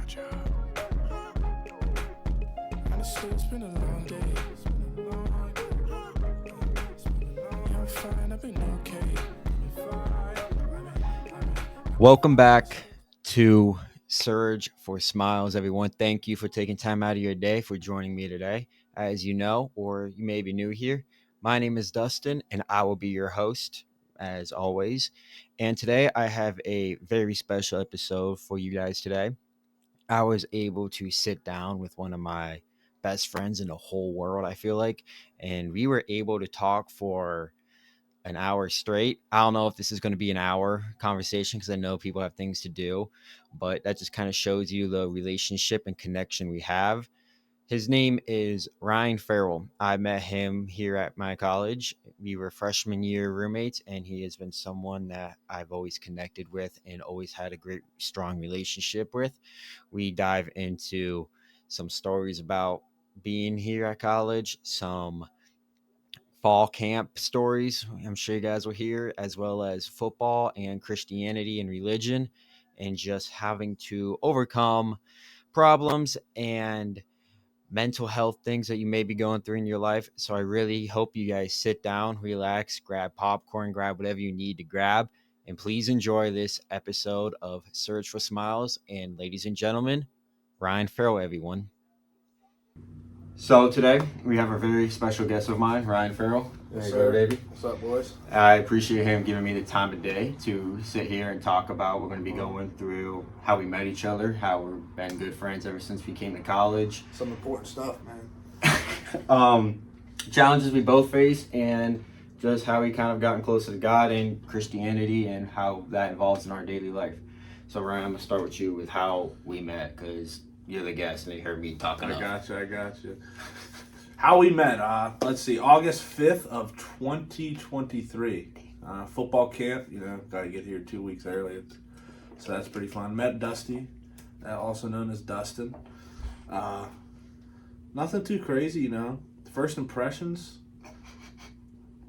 job. Honestly, it's been a long day. Yeah, I'm fine. I've been okay. Welcome back to Surge for Smiles, everyone. Thank you for taking time out of your day for joining me today. As you know, or you may be new here, my name is Dustin, and I will be your host as always. And today I have a very special episode for you guys today. I was able to sit down with one of my best friends in the whole world, I feel like, and we were able to talk for an hour straight. I don't know if this is going to be an hour conversation because I know people have things to do, but that just kind of shows you the relationship and connection we have. His name is Ryan Farrell. I met him here at my college. We were freshman year roommates, and he has been someone that I've always connected with and always had a great, strong relationship with. We dive into some stories about being here at college, some fall camp stories I'm sure you guys will hear, as well as football and Christianity and religion, and just having to overcome problems and mental health things that you may be going through in your life. So I really hope you guys sit down, relax, grab popcorn, grab whatever you need to grab, and please enjoy this episode of Search for Smiles. And ladies and gentlemen, Ryan Farrell, everyone. So today we have a very special guest of mine, Ryan Farrell. Yes, There you go, sir. baby. What's up, boys? I appreciate him giving me the time of day to sit here and talk about. We're going to be going through how we met each other, how we've been good friends ever since we came to college, Some important stuff, man. challenges we both faced, and just how we kind of gotten closer to God and Christianity and how that involves in our daily life. So Ryan, I'm going to start with you with how we met, because you're the guest and they heard me talking. I got you. How we met? Let's see, August 5th of 2023. Football camp. Got to get here 2 weeks early, so that's pretty fun. Met Dusty, also known as Dustin. Nothing too crazy, First impressions, a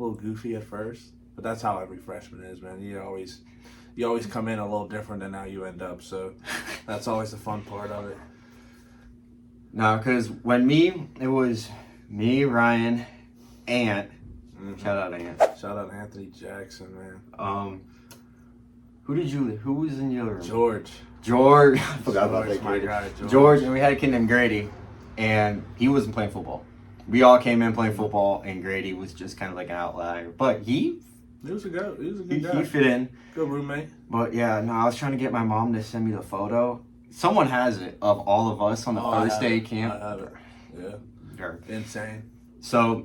little goofy at first, but that's how every freshman is, man. You always come in a little different than how you end up, so that's always the fun part of it. No, because it was me, Ryan, Ant. Mm-hmm. Shout out Ant. Shout out Anthony Jackson, man. Who was in your room? George. I forgot about that my kid. guy, George, and we had a kid named Grady, and he wasn't playing football. We all came in playing football, and Grady was just kind of like an outlier. But he was a good guy. He fit in. Good roommate. But yeah, no, I was trying to get my mom to send me the photo. Someone has it of all of us on the first day of camp. I have it. Yeah. Insane. So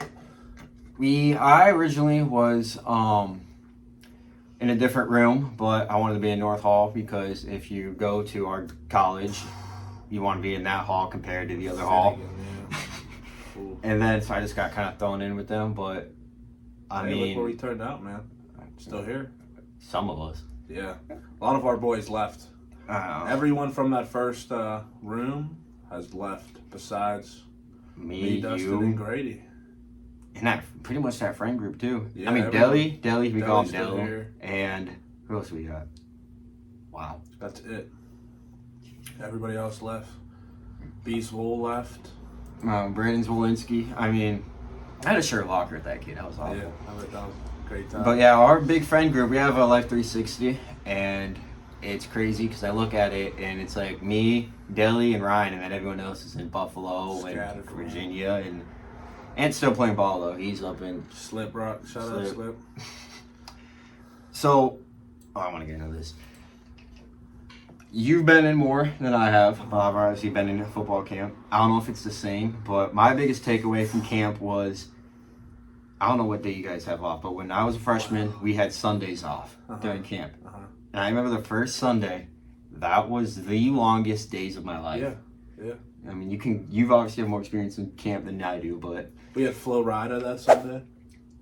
I originally was in a different room, but I wanted to be in North Hall because if you go to our college, you want to be in that hall compared to the other hall. Yeah. Cool. And then so I just got kind of thrown in with them, but I mean, look where we turned out, man. Still here. Some of us. Yeah. A lot of our boys left. Everyone from that first room has left besides me, Dustin, you, and Grady. And that pretty much that friend group too. Yeah, I mean, Deli, we call him still Del. here. And who else we got? Wow. That's it. Everybody else left. Beast Wool left. Brandon Zwolinski. I mean, I had a shirt locker at that kid. That was awful. Yeah, I bet that was a great time. But yeah, our big friend group, we have a Life 360, and it's crazy because I look at it and it's like me, Deli, and Ryan, and then everyone else is in Buffalo and Virginia, and still playing ball though. He's up in Slip Rock. Shout out Slip. So, I want to get into this. You've been in more than I have. I've obviously been in a football camp. I don't know if it's the same, but my biggest takeaway from camp was, I don't know what day you guys have off, but when I was a freshman, we had Sundays off during camp. And I remember the first Sunday, that was the longest days of my life. Yeah. I mean, you've obviously have more experience in camp than I do, but we had Flo Rida that Sunday.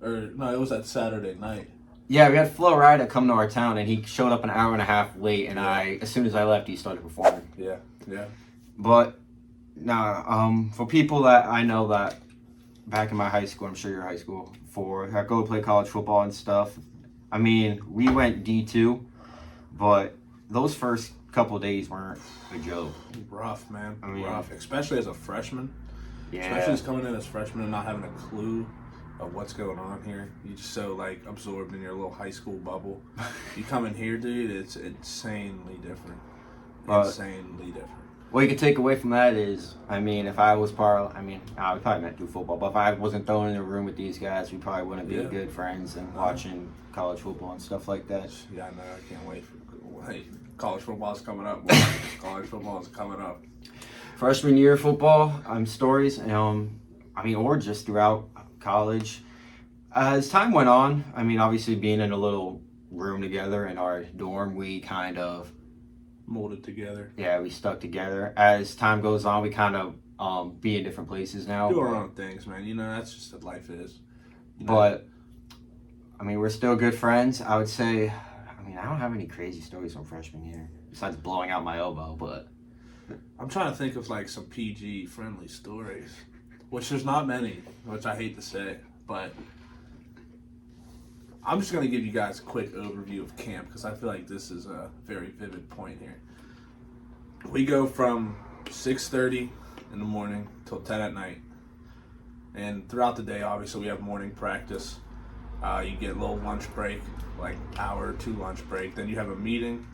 Or, no, it was that Saturday night. Yeah, we had Flo Rida come to our town, and he showed up an hour and a half late, and as soon as I left, he started performing. Yeah. But, for people that I know that back in my high school, I'm sure your high school, I go play college football and stuff. I mean, we went D2, but those first couple of days weren't a joke. Rough, man. I mean, rough, especially as a freshman. Yeah. Especially as coming in as freshman and not having a clue of what's going on here. You're just so like absorbed in your little high school bubble. You come in here, dude, it's insanely different. Insanely different. What you can take away from that is, I mean, if I was we probably meant to do football, but if I wasn't thrown in a room with these guys, we probably wouldn't be good friends and watching college football and stuff like that. Yeah, I know. I can't wait. College football's coming up. College football is coming up. Freshman year football, stories, or just throughout college. As time went on, obviously being in a little room together in our dorm, we kind of molded together. Yeah, we stuck together. As time goes on, we kind of be in different places now. Do our own things, man. You know, that's just what life is. You know? But, we're still good friends. I would say, I don't have any crazy stories from freshman year, besides blowing out my elbow, but... I'm trying to think of, like, some PG-friendly stories, which there's not many, which I hate to say, but... I'm just going to give you guys a quick overview of camp because I feel like this is a very vivid point here. We go from 6:30 in the morning till 10 at night. And throughout the day, obviously, we have morning practice. You get a little lunch break, like hour or two lunch break. Then you have a meeting,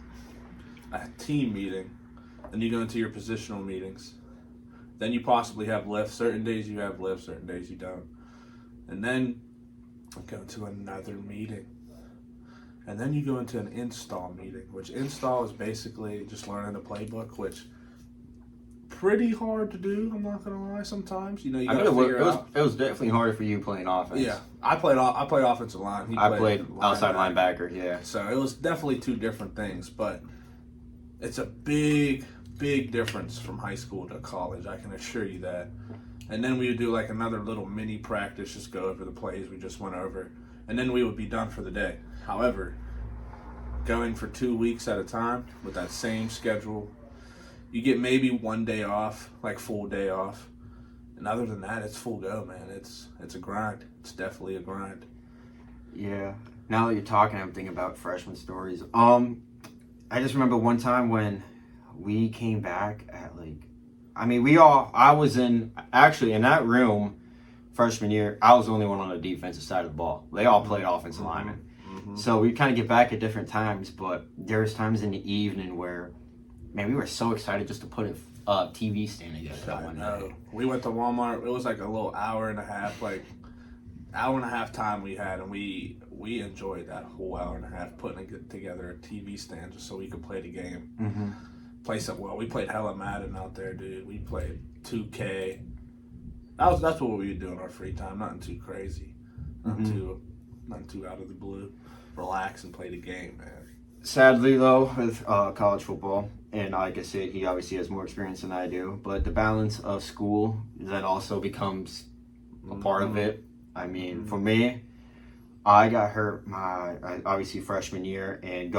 a team meeting. Then you go into your positional meetings. Then you possibly have lifts. Certain days you have lifts, certain days you don't. And then go to another meeting. And then you go into an install meeting, which install is basically just learning the playbook, which pretty hard to do, I'm not gonna lie, sometimes. You know, you gotta figure out. It was definitely harder for you playing offense. Yeah. I played offensive line. I played outside linebacker, yeah. So it was definitely two different things, but it's a big difference from high school to college, I can assure you that. And then we would do like another little mini practice, just go over the plays we just went over. And then we would be done for the day. However, going for 2 weeks at a time with that same schedule, you get maybe 1 day off, like full day off. And other than that, it's full go, man. It's a grind. It's definitely a grind. Yeah. Now that you're talking, I'm thinking about freshman stories. I just remember one time when we came back at I was in that room freshman year. I was the only one on the defensive side of the ball. They all played offensive linemen. Mm-hmm. So we kind of get back at different times, but there's times in the evening where, man, we were so excited just to put a TV stand together. I know. We went to Walmart. It was like a little hour and a half time we had, and we enjoyed that whole hour and a half putting together a TV stand just so we could play the game. Mm-hmm. We played hella Madden out there, dude. We played 2K. That's what we would do in our free time. Nothing too crazy. Nothing too out of the blue. Relax and play the game, man. Sadly, though, with college football, and like I said, he obviously has more experience than I do, but the balance of school, that also becomes a part of it. For me, I got hurt obviously freshman year, and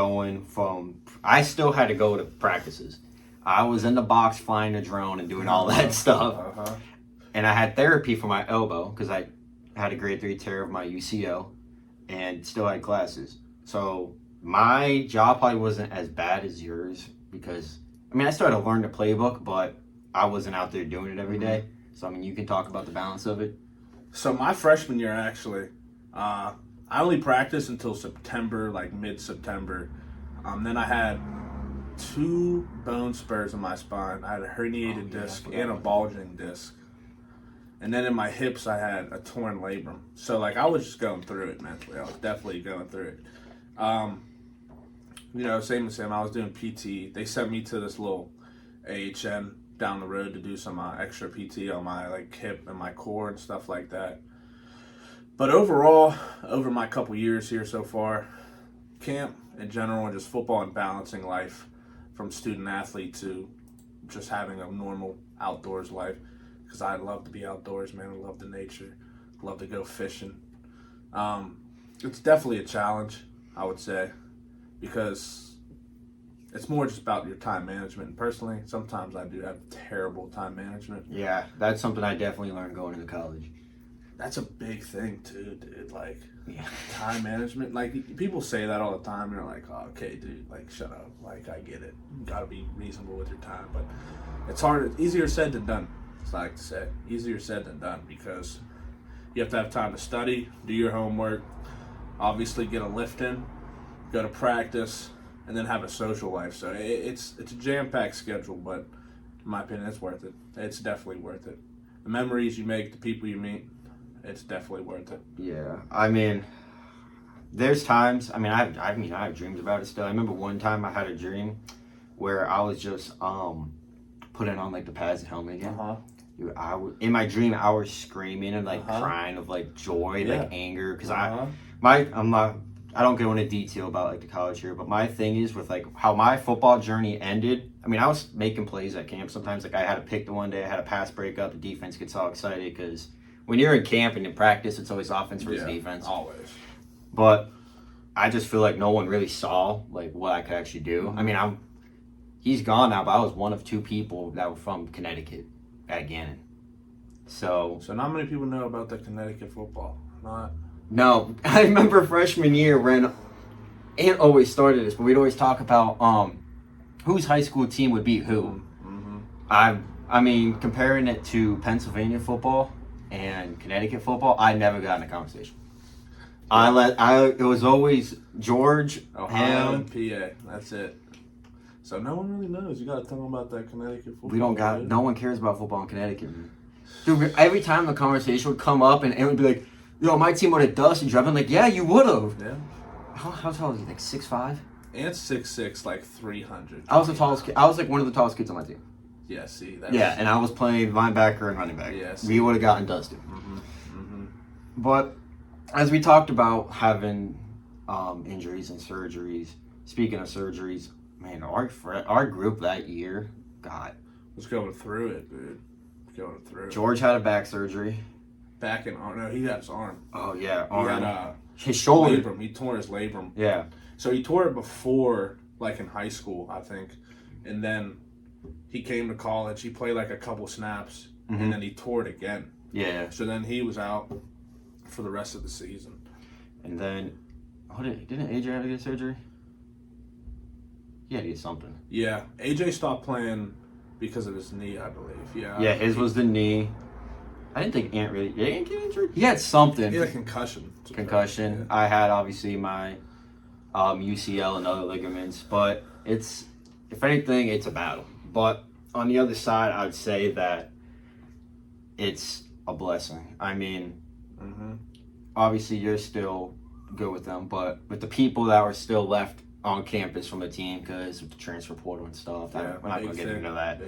I still had to go to practices. I was in the box flying the drone and doing all that stuff. Uh-huh. And I had therapy for my elbow because I had a grade 3 tear of my UCL and still had classes. So my job probably wasn't as bad as yours because, I still had to learn the playbook, but I wasn't out there doing it every day. So, you can talk about the balance of it. So my freshman year, actually, I only practiced until September, like mid-September. Then I had 2 bone spurs in my spine. I had a herniated disc and a bulging disc. And then in my hips, I had a torn labrum. So, I was just going through it mentally. I was definitely going through it. Same as him, I was doing PT. They sent me to this little AHN down the road to do some extra PT on my, hip and my core and stuff like that. But overall, over my couple years here so far, camp in general and just football and balancing life from student athlete to just having a normal outdoors life, because I love to be outdoors, man. I love the nature. I love to go fishing. It's definitely a challenge, I would say, because it's more just about your time management. And personally, sometimes I do have terrible time management. Yeah, that's something I definitely learned going into college. That's a big thing too, dude. Yeah. Time management. Like, people say that all the time. You're like, oh, okay, dude, like, shut up. Like, I get it. You got to be reasonable with your time. But it's hard. It's easier said than done, as I like to say. Easier said than done, because you have to have time to study, do your homework, obviously get a lift in, go to practice, and then have a social life. So it's a jam-packed schedule, but in my opinion, it's worth it. It's definitely worth it. The memories you make, the people you meet, it's definitely worth it. Yeah, I mean, there's times. I have dreams about it still. I remember one time I had a dream where I was just putting on like the pads and helmet again. Dude, in my dream, I was screaming and like crying of like joy, like anger, because I don't go into detail about like the college here, but my thing is with like how my football journey ended. I mean, I was making plays at camp sometimes. Like, I had to pick the one day, I had a pass breakup. The defense gets all excited because when you're in camp and in practice, it's always offense versus defense. Always. But I just feel like no one really saw like what I could actually do. I mean, he's gone now, but I was one of 2 people that were from Connecticut at Gannon. So not many people know about the Connecticut football. No, I remember freshman year when it always started this, but we'd always talk about whose high school team would beat who. I mean, comparing it to Pennsylvania football and Connecticut football, I never got in a conversation. It was always George, Ohio, and PA. That's it. So no one really knows. You got to tell them about that Connecticut football. No one cares about football in Connecticut, man. Dude, every time the conversation would come up and it would be like, yo, my team would have dusted you. I'm like, yeah, you would have. Yeah. How tall is he? Like 6'5"? And 6'6", like 300. I was the tallest kid. I was like one of the tallest kids on my team. Yeah, see. And I was playing linebacker and running back. Yes. We would have gotten dusted. But as we talked about having injuries and surgeries, speaking of surgeries, man, our group that year, God. Was going through it, dude. Going through. George had a back surgery. Back and arm. No, he had his arm. Oh, yeah. He had his shoulder. Labrum. He tore his labrum. Yeah. So he tore it before, like in high school, I think. And then he came to college. He played like a couple snaps. And then he tore it again. Yeah. So then he was out for the rest of the season. And then, didn't AJ have to get surgery? He had to get something. Yeah. AJ stopped playing because of his knee, I believe. Yeah. Yeah, his was the knee. I didn't think Ant really. Did Ant get injured? He had something. He had a concussion. Yeah. I had obviously my UCL and other ligaments, but if anything, it's a battle. But on the other side, I would say that it's a blessing. I mean, obviously you're still good with them, but with the people that were still left on campus from the team, because with the transfer portal and stuff, we're not going to get into that.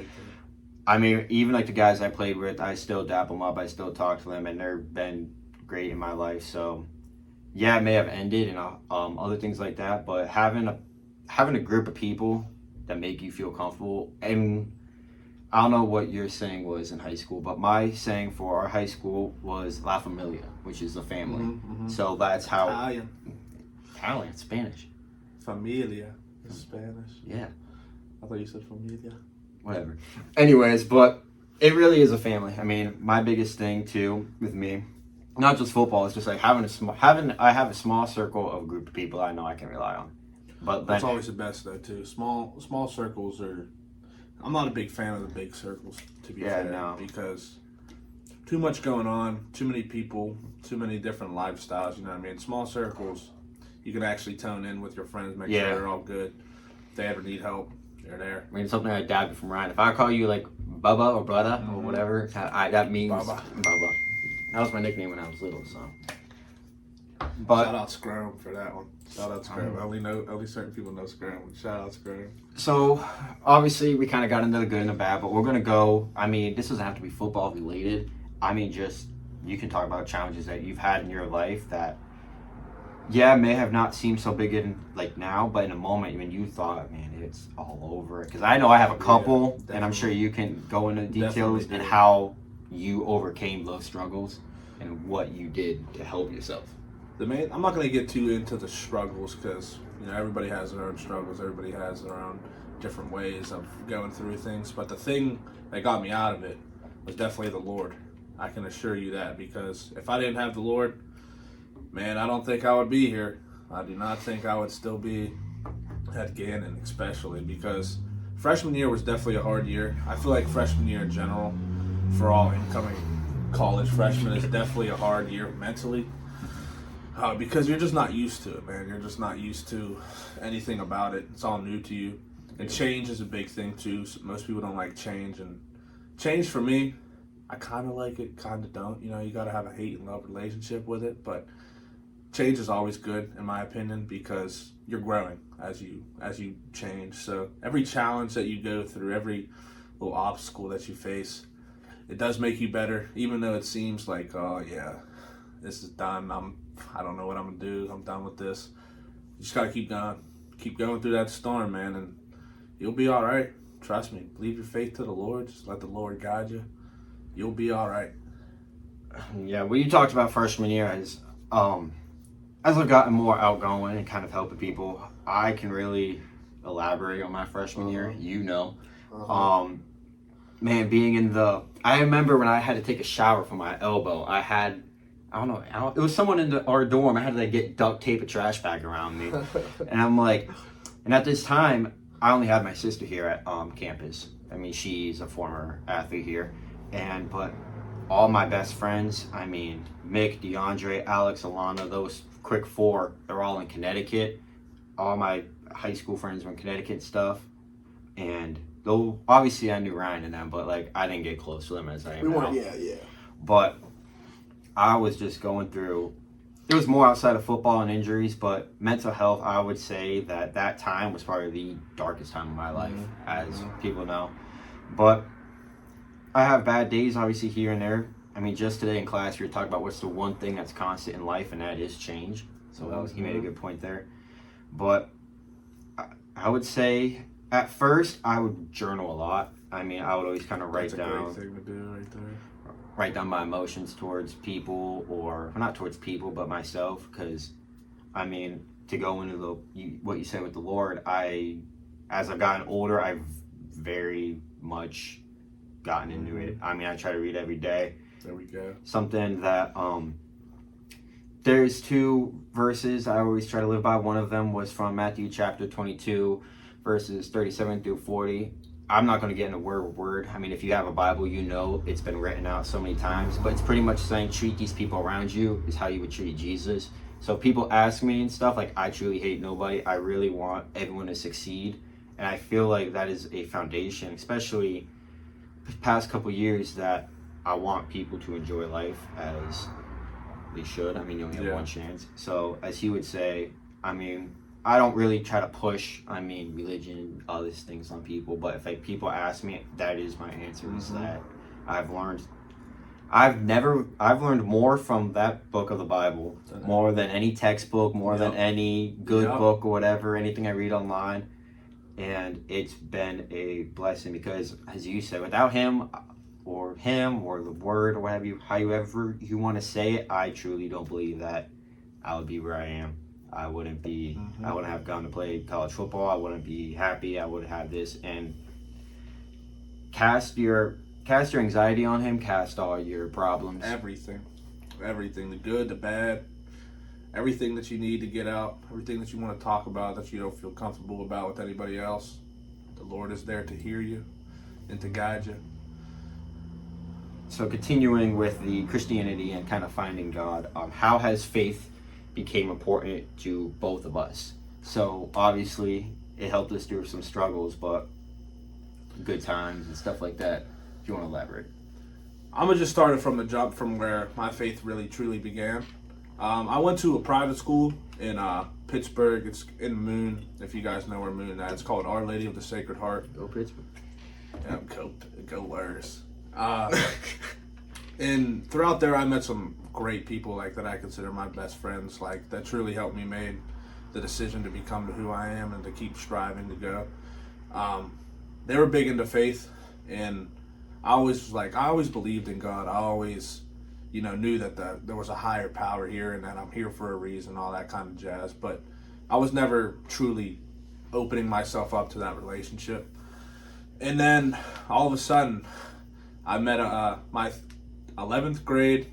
I mean, even like the guys I played with, I still dap them up. I still talk to them, and they've been great in my life. So, yeah, it may have ended and other things like that. But having a group of people that make you feel comfortable, and I don't know what your saying was in high school, but my saying for our high school was La Familia, which is the family. So that's how Italian, Spanish. Familia, Spanish. Yeah. I thought you said familia. Whatever. Anyways, but it really is a family. I mean, my biggest thing too with me, not just football, it's just like I have a small circle of group of people I know I can rely on. But that's always the best though too. Small circles are. I'm not a big fan of the big circles, to be fair, because too much going on, too many people, too many different lifestyles. You know what I mean? Small circles, you can actually tone in with your friends, make sure they're all good. If they ever need help, they're there. I mean, something I adapted from Ryan. If I call you like Bubba or Brother or whatever, that means Bubba. That was my nickname when I was little. So, but shout out Scrum for that one. Shout out Scrum. Only certain people know Scrum. Shout out Scrum. So obviously we kind of got into the good and the bad, but we're gonna go. I mean, this doesn't have to be football related. I mean, just you can talk about challenges that you've had in your life that, may have not seemed so big in like now, but in a moment when you thought, man, it's all over. Because I know I have a couple, and I'm sure you can go into details and how you overcame those struggles and what you did to help yourself. I'm not going to get too into the struggles because everybody has their own struggles. Everybody has their own different ways of going through things. But the thing that got me out of it was definitely the Lord. I can assure you that, because if I didn't have the Lord, Man, I don't think I would be here. I do not think I would still be at Gannon, especially because freshman year was definitely a hard year. I feel like freshman year in general, for all incoming college freshmen, is definitely a hard year mentally. Because you're just not used to it, man. You're just not used to anything about it. It's all new to you. And change is a big thing, too. So most people don't like change. And change, for me, I kind of like it, kind of don't. You know, you got to have a hate and love relationship with it. But change is always good, in my opinion, because you're growing as you change. So every challenge that you go through, every little obstacle that you face, it does make you better, even though it seems like, oh, yeah, this is done. I don't know what I'm going to do. I'm done with this. You just got to keep going. Keep going through that storm, man, and you'll be all right. Trust me. Leave your faith to the Lord. Just let the Lord guide you. You'll be all right. Yeah, what you talked about freshman year is, as I've gotten more outgoing and kind of helping people, I can really elaborate on my freshman year. You know. Man, being in I remember when I had to take a shower from my elbow, it was someone in our dorm. I had to like, get duct tape a trash bag around me. And I'm like, and at this time, I only had my sister here at campus. I mean, she's a former athlete here. But all my best friends, I mean, Mick, DeAndre, Alex, Alana, those quick four, they're all in Connecticut. All my high school friends were in Connecticut and stuff. And though obviously I knew Ryan and them, but like I didn't get close to them as I am now. Yeah. But I was just going through, it was more outside of football and injuries, but mental health, I would say that time was probably the darkest time of my life, as people know. But I have bad days, obviously, here and there. I mean, just today in class, we were talking about what's the one thing that's constant in life, and that is change. So he made a good point there. But I would say, at first, I would journal a lot. I mean, I would always kind of write down. That's a great thing to do right there. Write down my emotions towards people, or not towards people, but myself. Because, I mean, to go into what you said with the Lord, as I've gotten older, I've very much gotten into it. I mean, I try to read every day. There we go. Something that there's two verses I always try to live by. One of them was from Matthew chapter 22, verses 37 through 40. I'm not going to get into word for word. I mean, if you have a Bible, you know it's been written out so many times, but it's pretty much saying treat these people around you is how you would treat Jesus. So people ask me and stuff, like, I truly hate nobody. I really want everyone to succeed. And I feel like that is a foundation, especially the past couple years, that I want people to enjoy life as they should. I mean, you only have one chance. So as he would say, I mean, I don't really try to push, religion, all these things on people. But if like people ask me, that is my answer. Is that I've learned more from that book of the Bible, more than any textbook, more than any good book or whatever, anything I read online. And it's been a blessing because, as you said, without him or the word or however you want to say it, I truly don't believe that I would be where I am. I wouldn't have gone to play college football. I wouldn't be happy. I would have this. And cast your anxiety on him. Cast all your problems. Everything, the good, the bad, everything that you need to get out, everything that you want to talk about that you don't feel comfortable about with anybody else. The Lord is there to hear you and to guide you. So continuing with the Christianity and kind of finding God, how has faith became important to both of us? So obviously it helped us through some struggles, but good times and stuff like that. If you want to elaborate. I'm gonna just start it from the jump from where my faith really truly began. I went to a private school in Pittsburgh. It's in Moon, if you guys know where Moon is. It's called Our Lady of the Sacred Heart. Go Pittsburgh. Yeah, go Warriors. And throughout there, I met some great people like that I consider my best friends, like that truly helped me make the decision to become who I am and to keep striving to go. They were big into faith, and I always believed in God. I always, knew that there was a higher power here and that I'm here for a reason, all that kind of jazz. But I was never truly opening myself up to that relationship. And then all of a sudden, I met my 10th grade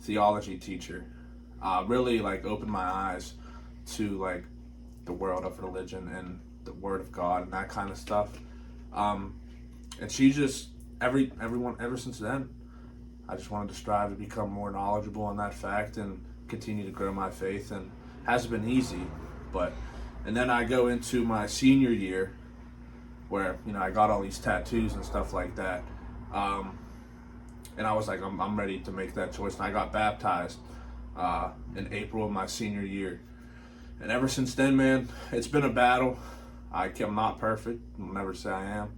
theology teacher. Really like opened my eyes to like the world of religion and the Word of God and that kind of stuff. And she just everyone ever since then, I just wanted to strive to become more knowledgeable on that fact and continue to grow my faith. And it hasn't been easy, and then I go into my senior year where I got all these tattoos and stuff like that. And I was like, I'm ready to make that choice. And I got baptized in April of my senior year. And ever since then, man, it's been a battle. I'm not perfect. I'll never say I am.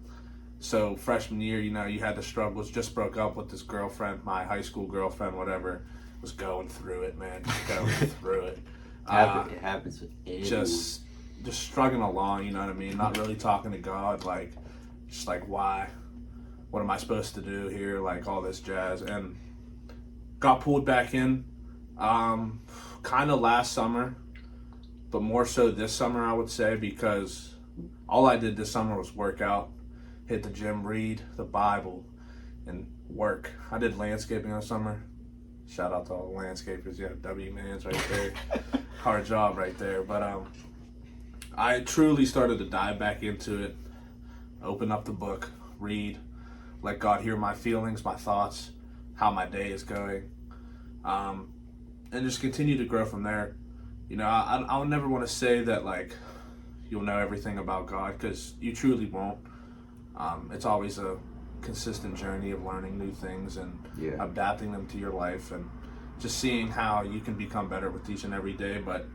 So freshman year, you had the struggles. Just broke up with this girlfriend, my high school girlfriend, whatever. Was going through it, man. Just going through it. It happens with anyone. Just struggling along, you know what I mean? Not really talking to God, like, just like, why? What am I supposed to do here? Like, all this jazz. And got pulled back in kind of last summer, but more so this summer, I would say, because all I did this summer was work out, hit the gym, read the Bible, and work. I did landscaping this summer. Shout out to all the landscapers. You have W-Mans right there. Hard job right there. But I truly started to dive back into it, open up the book, read, let God hear my feelings, my thoughts, how my day is going, and just continue to grow from there. I'll never want to say that, like, you'll know everything about God, because you truly won't. It's always a consistent journey of learning new things and adapting them to your life and just seeing how you can become better with each and every day. But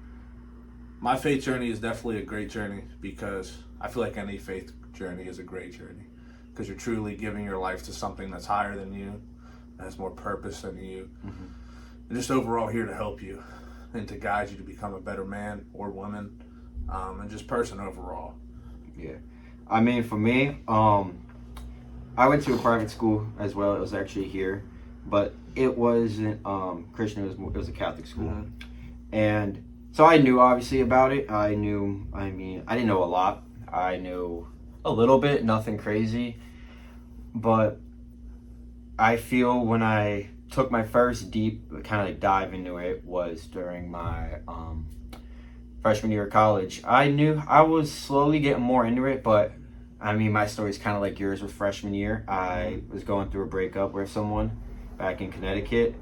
my faith journey is definitely a great journey, because I feel like any faith journey is a great journey, because you're truly giving your life to something that's higher than you, that has more purpose than you, and just overall here to help you and to guide you to become a better man or woman, and just person overall. Yeah. I mean, for me, I went to a private school as well. It was actually here, but it wasn't Christian. It was a Catholic school, and so I knew obviously about it. I didn't know a lot. I knew a little bit, nothing crazy, but I feel when I took my first deep kind of like dive into it was during my freshman year of college. I knew I was slowly getting more into it, but I mean, my story's kind of like yours with freshman year. I was going through a breakup with someone back in Connecticut.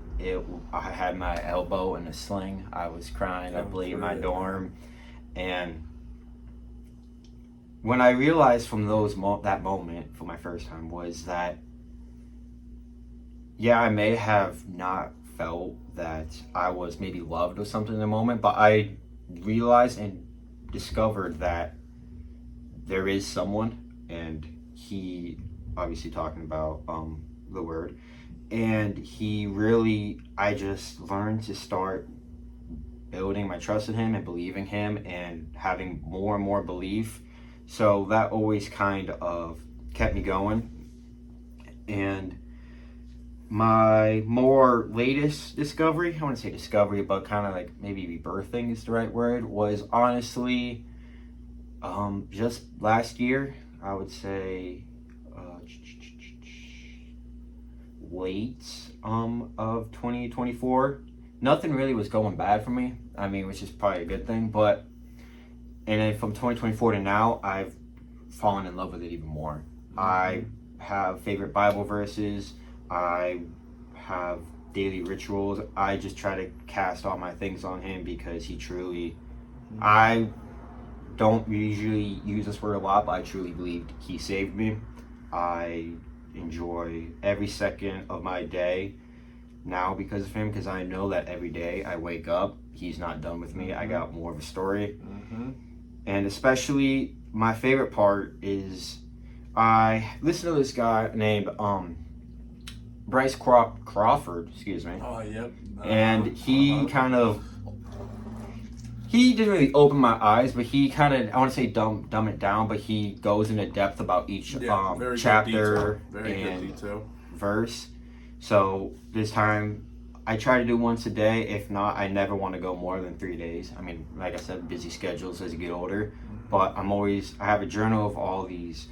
I had my elbow in a sling. I was crying. I bleed in my dorm. And when I realized from that moment for my first time was that, yeah, I may have not felt that I was maybe loved or something in the moment, but I realized and discovered that there is someone, and he obviously talking about the Word, and I just learned to start building my trust in him and believing him and having more and more belief. So that always kind of kept me going. And my more latest discovery, I wouldn't say discovery, but kind of like maybe rebirthing is the right word, was honestly just last year. I would say late of 2024. Nothing really was going bad for me. I mean, which is probably a good thing. And then from 2024 to now, I've fallen in love with it even more. I have favorite Bible verses. I have daily rituals. I just try to cast all my things on him, because he truly, I don't usually use this word a lot, but I truly believe he saved me. I enjoy every second of my day now because of him, because I know that every day I wake up, he's not done with me. I got more of a story. And especially my favorite part is I listen to this guy named Bryce Crawford, excuse me. Oh, yep. And he he didn't really open my eyes, but he kind of, I want to say dumb it down, but he goes into depth about each chapter and verse. So this time, I try to do once a day. If not, I never want to go more than 3 days. I mean, like I said, busy schedules as you get older. But I have a journal of all these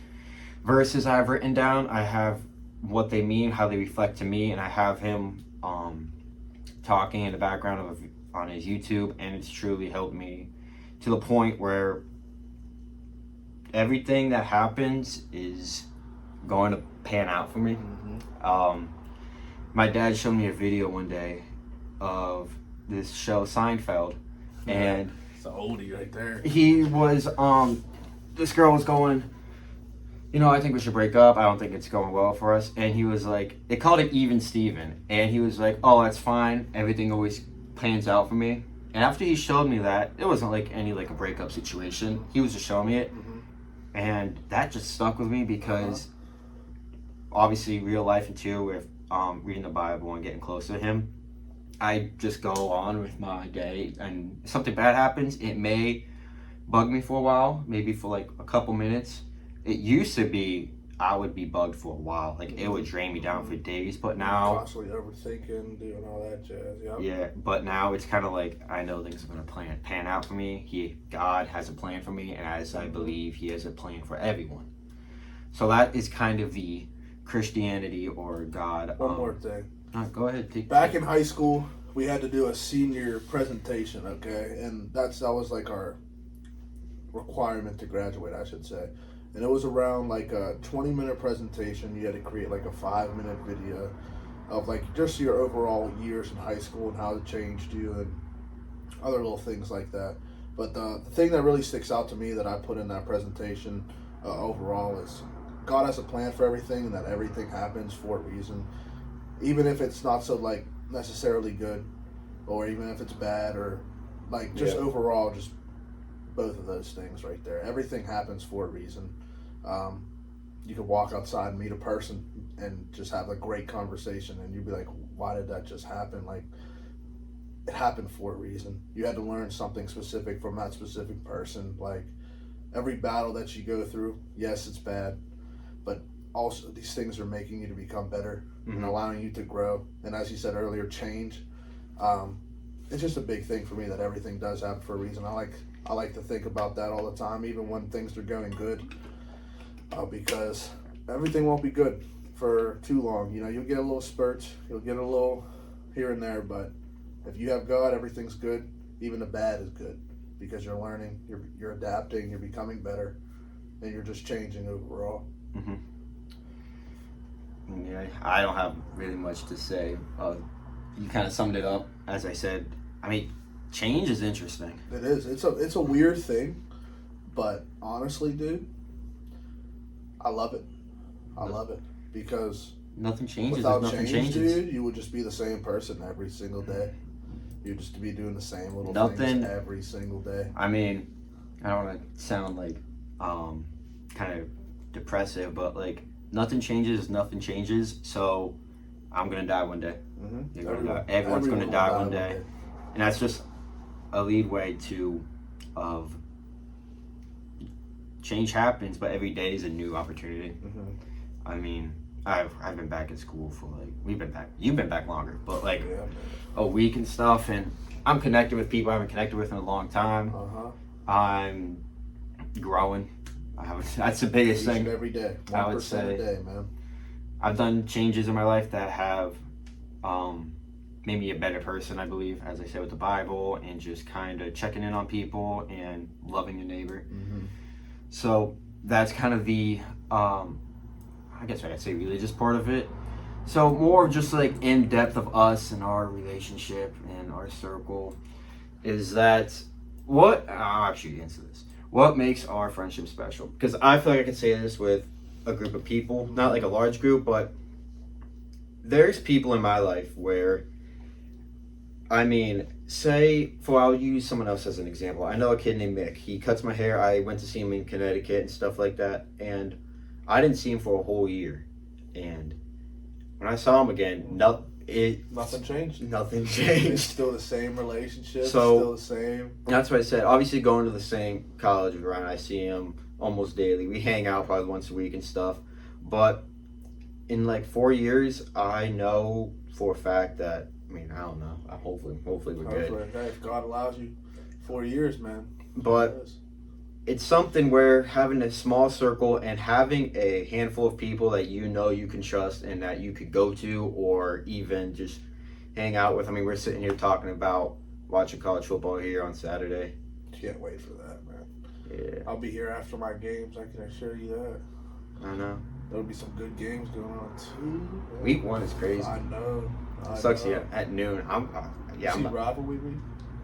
verses I've written down. I have what they mean, how they reflect to me, and I have him talking in the background on his YouTube, and it's truly helped me to the point where everything that happens is going to pan out for me. My dad showed me a video one day of this show Seinfeld, and it's an oldie right there. he was this girl was going, I think we should break up. I don't think it's going well for us. And he was like, they called it Even Steven. And he was like, oh, that's fine. Everything always plans out for me. And after he showed me that, it wasn't like any like a breakup situation. He was just showing me it. And that just stuck with me because obviously real life and too with reading the Bible and getting close to him, I just go on with my day, and if something bad happens, it may bug me for a while, maybe for like a couple minutes. It used to be I would be bugged for a while, like it would drain me down for days, but now Constantly overthinking, doing all that jazz. Yep. yeah, but now it's kind of like I know things are gonna pan out for me. God has a plan for me, and as I believe He has a plan for everyone. So that is kind of the Christianity or God. One more thing. Go ahead. Back in high school, we had to do a senior presentation, okay? And that was like our requirement to graduate, I should say. And it was around like a 20-minute presentation. You had to create like a 5-minute video of like just your overall years in high school and how it changed you and other little things like that. But the thing that really sticks out to me that I put in that presentation overall is God has a plan for everything, and that everything happens for a reason. Even if it's not so like necessarily good, or even if it's bad, or like just overall, just both of those things right there. Everything happens for a reason. You could walk outside and meet a person and just have a great conversation, and you'd be like, why did that just happen? Like, it happened for a reason. You had to learn something specific from that specific person. Like, every battle that you go through, yes, it's bad, but also these things are making you to become better and allowing you to grow. And as you said earlier, change. It's just a big thing for me that everything does happen for a reason. I like to think about that all the time, even when things are going good, because everything won't be good for too long. You'll get a little spurts, you'll get a little here and there, but if you have God, everything's good. Even the bad is good, because you're learning, you're adapting, you're becoming better, and you're just changing overall. Yeah, I don't have really much to say. You kind of summed it up. As I said, I mean, change is interesting. It is. It's a weird thing, but honestly, dude, I love it. I love it because nothing changes. Without nothing change, changes. dude, you would just be the same person every single day. You'd just be doing the same little Nothing, things every single day. I mean, I don't want to sound like kind of depressive, but like nothing changes. So I'm gonna die one day. Everyone's gonna die one day. And that's just a lead way of change happens, but every day is a new opportunity. I mean, I've been back in school for like you've been back longer, but like a week and stuff, and I'm connected with people I haven't connected with in a long time. I'm growing. That's the biggest thing. Each and every day, 1% I would say a day, man. I've done changes in my life that have made me a better person, I believe, as I said, with the Bible and just kind of checking in on people and loving your neighbor. So that's kind of the, I guess I could say religious part of it. So more of just like in depth of us and our relationship and our circle is that I'll actually answer this. What makes our friendship special? Because I feel like I can say this with a group of people, not like a large group, but there's people in my life where, I mean, I'll use someone else as an example. I know a kid named Mick. He cuts my hair. I went to see him in Connecticut and stuff like that, and I didn't see him for a whole year. And when I saw him again, nothing changed. Nothing changed. It's still the same relationship. So, still the same. That's what I said. Obviously, going to the same college with Ryan, I see him almost daily. We hang out probably once a week and stuff. But in like 4 years, I know for a fact that, I mean, I don't know. Hopefully we're good. If God allows you 4 years, man. But it's something where having a small circle and having a handful of people that you know you can trust and that you could go to, or even just hang out with. I mean, we're sitting here talking about watching college football here on Saturday. Can't wait for that, man. Yeah, I'll be here after my games. I can assure you that. I know. There'll be some good games going on too. Week 1 is crazy. I know. Sucks. Yeah, at noon. I'm rivalry week.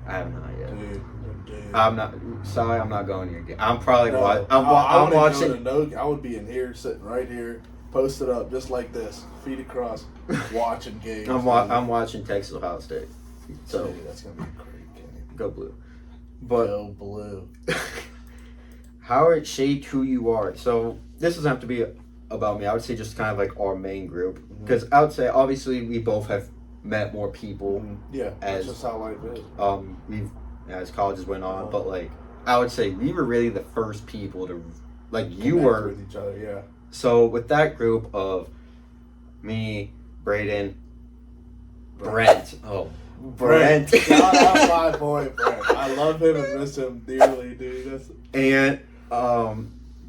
I have not yet. Dude. I'm not. Sorry, I'm not going to your game. I'm probably No, watching. I I'm watching. I would be in here, sitting right here, posted up just like this, feet across, watching games. I'm watching Texas Ohio State. So dude, that's gonna be a great game. go blue. But Go blue. how it shaped who you are. So this doesn't have to be about me. I would say just kind of like our main group, because I would say obviously we both have met more people. Yeah, as that's just how life is. We've as colleges went on, but like I would say we were really the first people to like you Connect were with each other. Yeah. So with that group of me, Braden, Brent. Oh, Brent. Shout out my boy Brent. I love him and miss him dearly, dude. And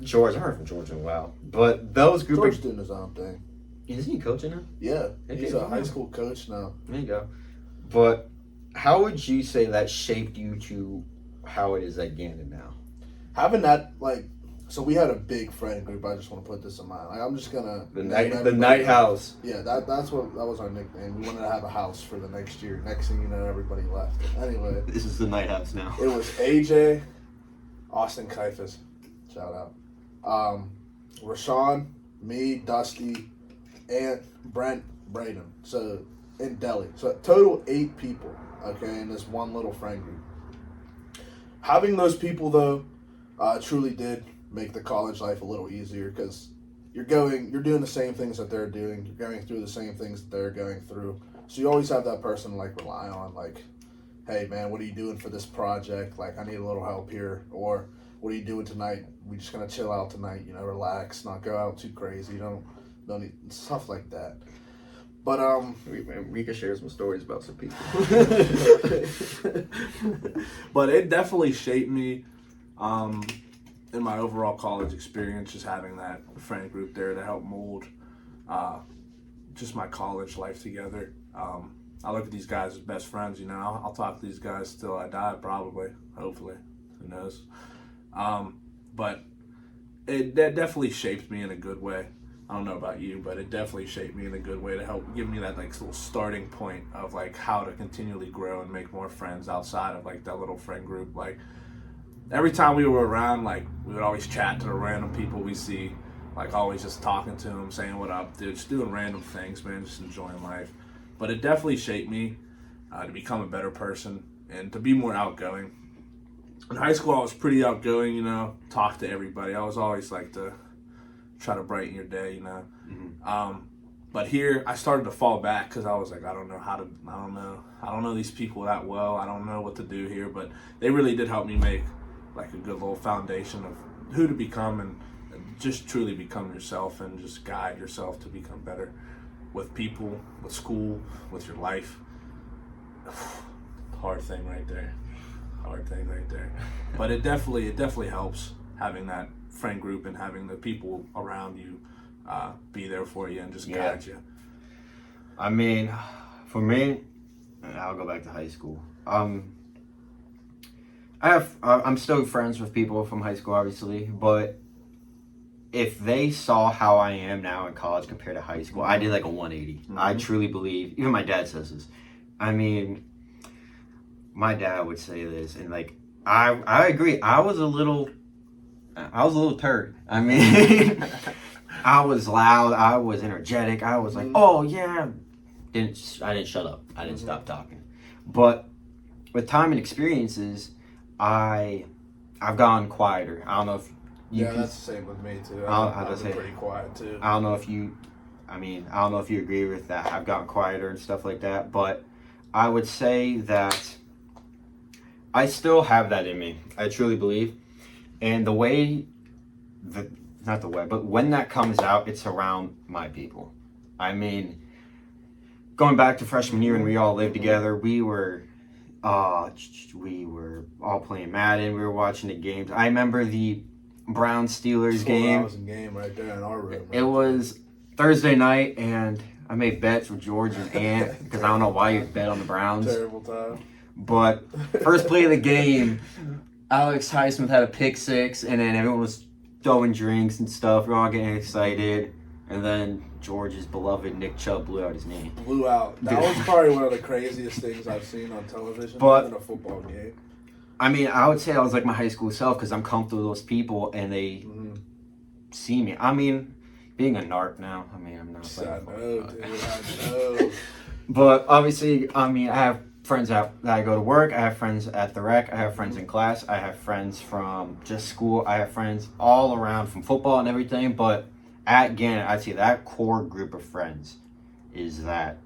George. I heard from George in a while, but those group George of doing his own thing. isn't he coaching now? Yeah, Okay, he's a cool. high school coach now. There you go. But how would you say that shaped you to how it is at Gandon now? Having that, like, so we had a big friend group. I just want to put this in mind. Like, I'm just gonna The name night everybody. house. Yeah, that was our nickname. We wanted to have a house for the next year. Next thing you know, everybody left. Anyway, This is the night house now. it was AJ, Austin Kaifas, shout out, Rashawn, me, Dusty, and Brent, Braden. So in Delhi, so total 8 people. Okay, in this one little friend group. Having those people though, truly did make the college life a little easier, because you're doing the same things that they're doing. You're going through the same things that they're going through. So you always have that person to like rely on. Like, hey man, what are you doing for this project? Like, I need a little help here. Or what are you doing tonight? We just gonna chill out tonight. You know, relax, not go out too crazy. Don't need stuff like that. But we could share some stories about some people. but it definitely shaped me in my overall college experience, just having that friend group there to help mold just my college life together. I look at these guys as best friends, you know. I'll talk to these guys till I die, probably, hopefully, who knows. But that definitely shaped me in a good way. I don't know about you, but it definitely shaped me in a good way to help give me that like little starting point of like how to continually grow and make more friends outside of like that little friend group. Like every time we were around, like we would always chat to the random people we see, like always just talking to them, saying what up, dude, just doing random things, man, just enjoying life. But it definitely shaped me to become a better person and to be more outgoing. In high school, I was pretty outgoing, you know, talk to everybody. I was always like to try to brighten your day, you know. Mm-hmm. But here, I started to fall back because I was like, I don't know these people that well. I don't know what to do here. But they really did help me make like a good little foundation of who to become and just truly become yourself and just guide yourself to become better with people, with school, with your life. Hard thing right there. But it definitely helps having that friend group and having the people around you be there for you and just guide you. I mean, for me, I'll go back to high school. I'm still friends with people from high school, obviously, but if they saw how I am now in college compared to high school, I did like a 180. Mm-hmm. I truly believe, even my dad says this. I mean, my dad would say this, and like, I agree. I was a little turd. I mean, I was loud. I was energetic. I was like, oh yeah. I didn't shut up. I didn't stop talking. But with time and experiences, I've gone quieter. I don't know if you can, that's the same with me too. I've been pretty quiet too. I don't know if you agree with that. I've gotten quieter and stuff like that. But I would say that I still have that in me. I truly believe. And when that comes out, it's around my people. I mean, going back to freshman year when we all lived together, we were all playing Madden. We were watching the games. I remember the Browns-Steelers game. Game right there in our room. It was Thursday night, and I made bets with George and Ant because I don't know why you bet on the Browns. Terrible time. But first play of the game, Alex Highsmith had a pick six, and then everyone was throwing drinks and stuff. We're all getting excited. And then George's beloved Nick Chubb blew out his knee. Blew out. That was probably one of the craziest things I've seen on television in a football game. I mean, I would say I was like my high school self because I'm comfortable with those people and they see me. I mean, being a narc now, I mean, I'm not. I know, dude. I know. But obviously, I mean, I have friends that I go to work. I have friends at the rec. I have friends in class. I have friends from just school. I have friends all around from football and everything. But at Gannon, I'd say that core group of friends is that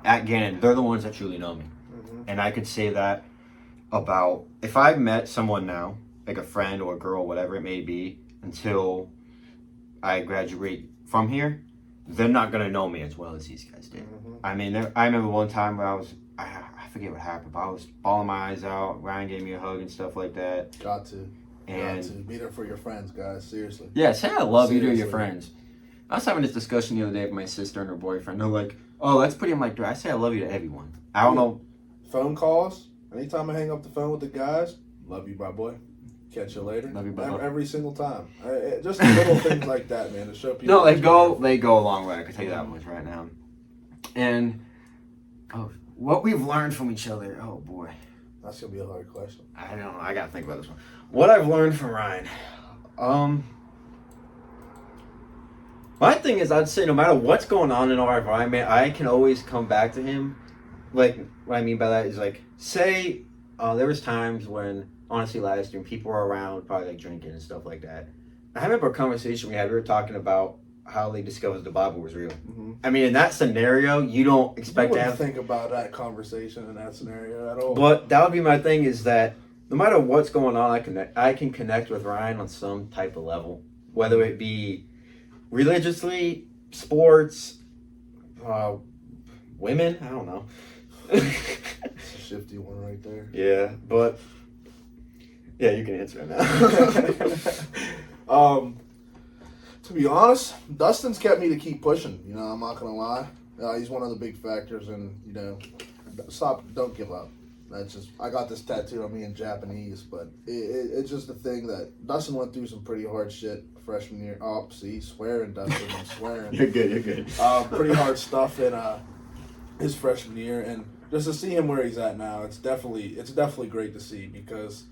at Gannon, they're the ones that truly know me. And I could say that about if I met someone now, like a friend or a girl, whatever it may be, until I graduate from here, they're not going to know me as well as these guys did. I mean, I remember one time where I forget what happened, but I was bawling my eyes out. Ryan gave me a hug and stuff like that. Got to. And Got to. Be there for your friends, guys. Seriously. Yeah, say I love you to your friends. I was having this discussion the other day with my sister and her boyfriend. They're like, oh, let's put him like, I say I love you to everyone. I don't know. Phone calls. Anytime I hang up the phone with the guys, love you, my boy. Catch you later. Love you, bye. Every single time. Just little things like that, man, to show people. No, they go a long way. I can tell you that much right now. And what we've learned from each other. Oh boy, that's gonna be a hard question. I don't know. I gotta think about this one. What I've learned from Ryan. My thing is, I'd say no matter what's going on in our environment, I can always come back to him. Like, what I mean by that is, like, say there was times when, honestly, last year, people were around, probably, like, drinking and stuff like that. I remember a conversation we were talking about how they discovered the Bible was real. I mean, in that scenario, you don't expect to have... think about that conversation in that scenario at all. But that would be my thing, is that no matter what's going on, I can connect with Ryan on some type of level. Whether it be religiously, sports, women, I don't know. It's a shifty one right there. Yeah, but yeah, you can answer it now. To be honest, Dustin's kept me to keep pushing. You know, I'm not gonna lie. He's one of the big factors, and don't give up. That's just, I got this tattoo on me in Japanese, but it's just a thing that Dustin went through some pretty hard shit freshman year. Oh, see, swearing, Dustin, I'm swearing. You're good. Pretty hard stuff in his freshman year, and just to see him where he's at now, it's definitely great to see, because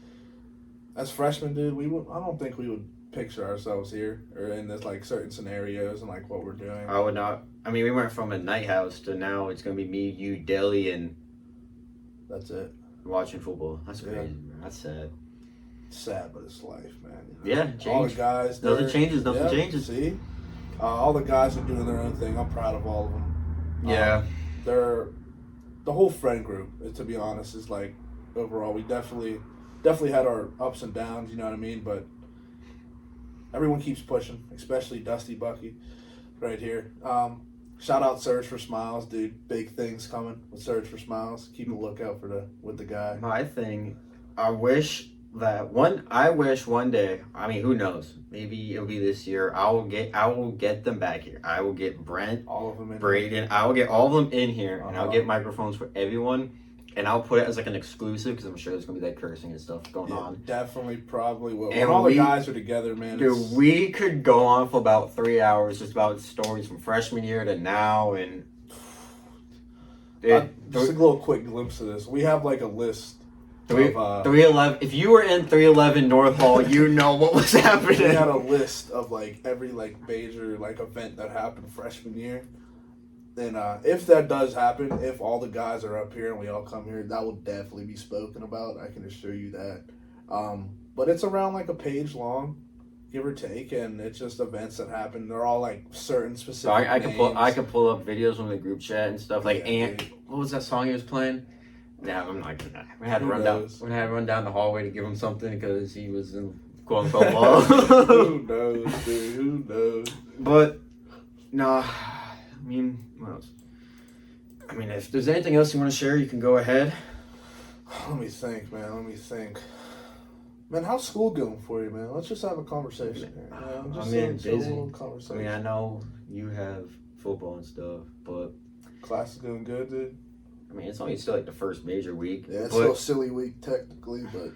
as freshmen, dude, I don't think we would picture ourselves here or in this like certain scenarios and like what we're doing. I would not. I mean, we went from a night house to now it's gonna be me, you, Deli, and that's it. Watching football. That's crazy, man. That's sad. It's sad, but it's life, man. You know? Yeah, all the guys. Nothing changes. See, all the guys are doing their own thing. I'm proud of all of them. Yeah, they're the whole friend group. To be honest, is like overall we definitely had our ups and downs. You know what I mean? But everyone keeps pushing, especially Dusty Bucky right here. Shout out Surge for Smiles, dude. Big things coming with Surge for Smiles. Keep a lookout with the guy. My thing, I wish one day, I mean, who knows? Maybe it'll be this year. I will get them back here. I will get Brent, all of them in Braden. Here. I will get all of them in here, and I'll get microphones for everyone. And I'll put it as like an exclusive because I'm sure there's gonna be that cursing and stuff going on. Definitely, probably will. And when all the guys are together, man. Dude, we could go on for about 3 hours just about stories from freshman year to now, and just a little quick glimpse of this. We have like a list. 311. If you were in 311 North Hall, you know what was happening. We had a list of like every like major like event that happened freshman year. And if that does happen, if all the guys are up here and we all come here, that will definitely be spoken about. I can assure you that. But it's around like a page long, give or take, and it's just events that happen. They're all like certain specific. So I names. can pull up videos from the group chat and stuff like what was that song he was playing? Yeah, I'm not gonna. We had to run down the hallway to give him something because he was in quote unquote law. Who knows, dude? Who knows? But no. I mean, what else? I mean, if there's anything else you want to share, you can go ahead. Let me think, man. Man, how's school going for you, man? Let's just have a conversation here. I'm Just busy. a little conversation. I mean, I know you have football and stuff, but Class is doing good, dude. I mean, it's only still like the first major week. Yeah, it's but still a silly week technically, but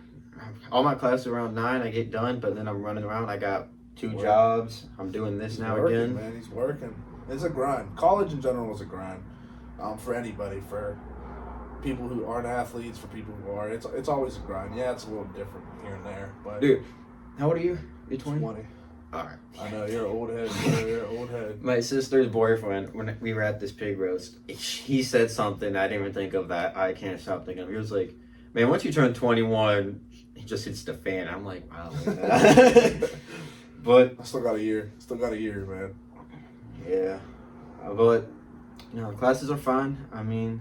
all my classes around 9, I get done, but then I'm running around. I got 2 Work. jobs. I'm doing this he's now working, again. man. He's working. It's a grind. College in general is a grind. For anybody, for people who aren't athletes, for people who are, it's always a grind. Yeah, it's a little different here and there, but Dude, how old are you? You're 20? 20. All right. I know you're an old head. Bro. You're an old head. My sister's boyfriend, when we were at this pig roast, he said something I didn't even think of that I can't stop thinking of. He was like, man, once you turn 21, it just hits the fan. I'm like, wow. But I still got a year. Man. yeah, but classes are fine. I mean,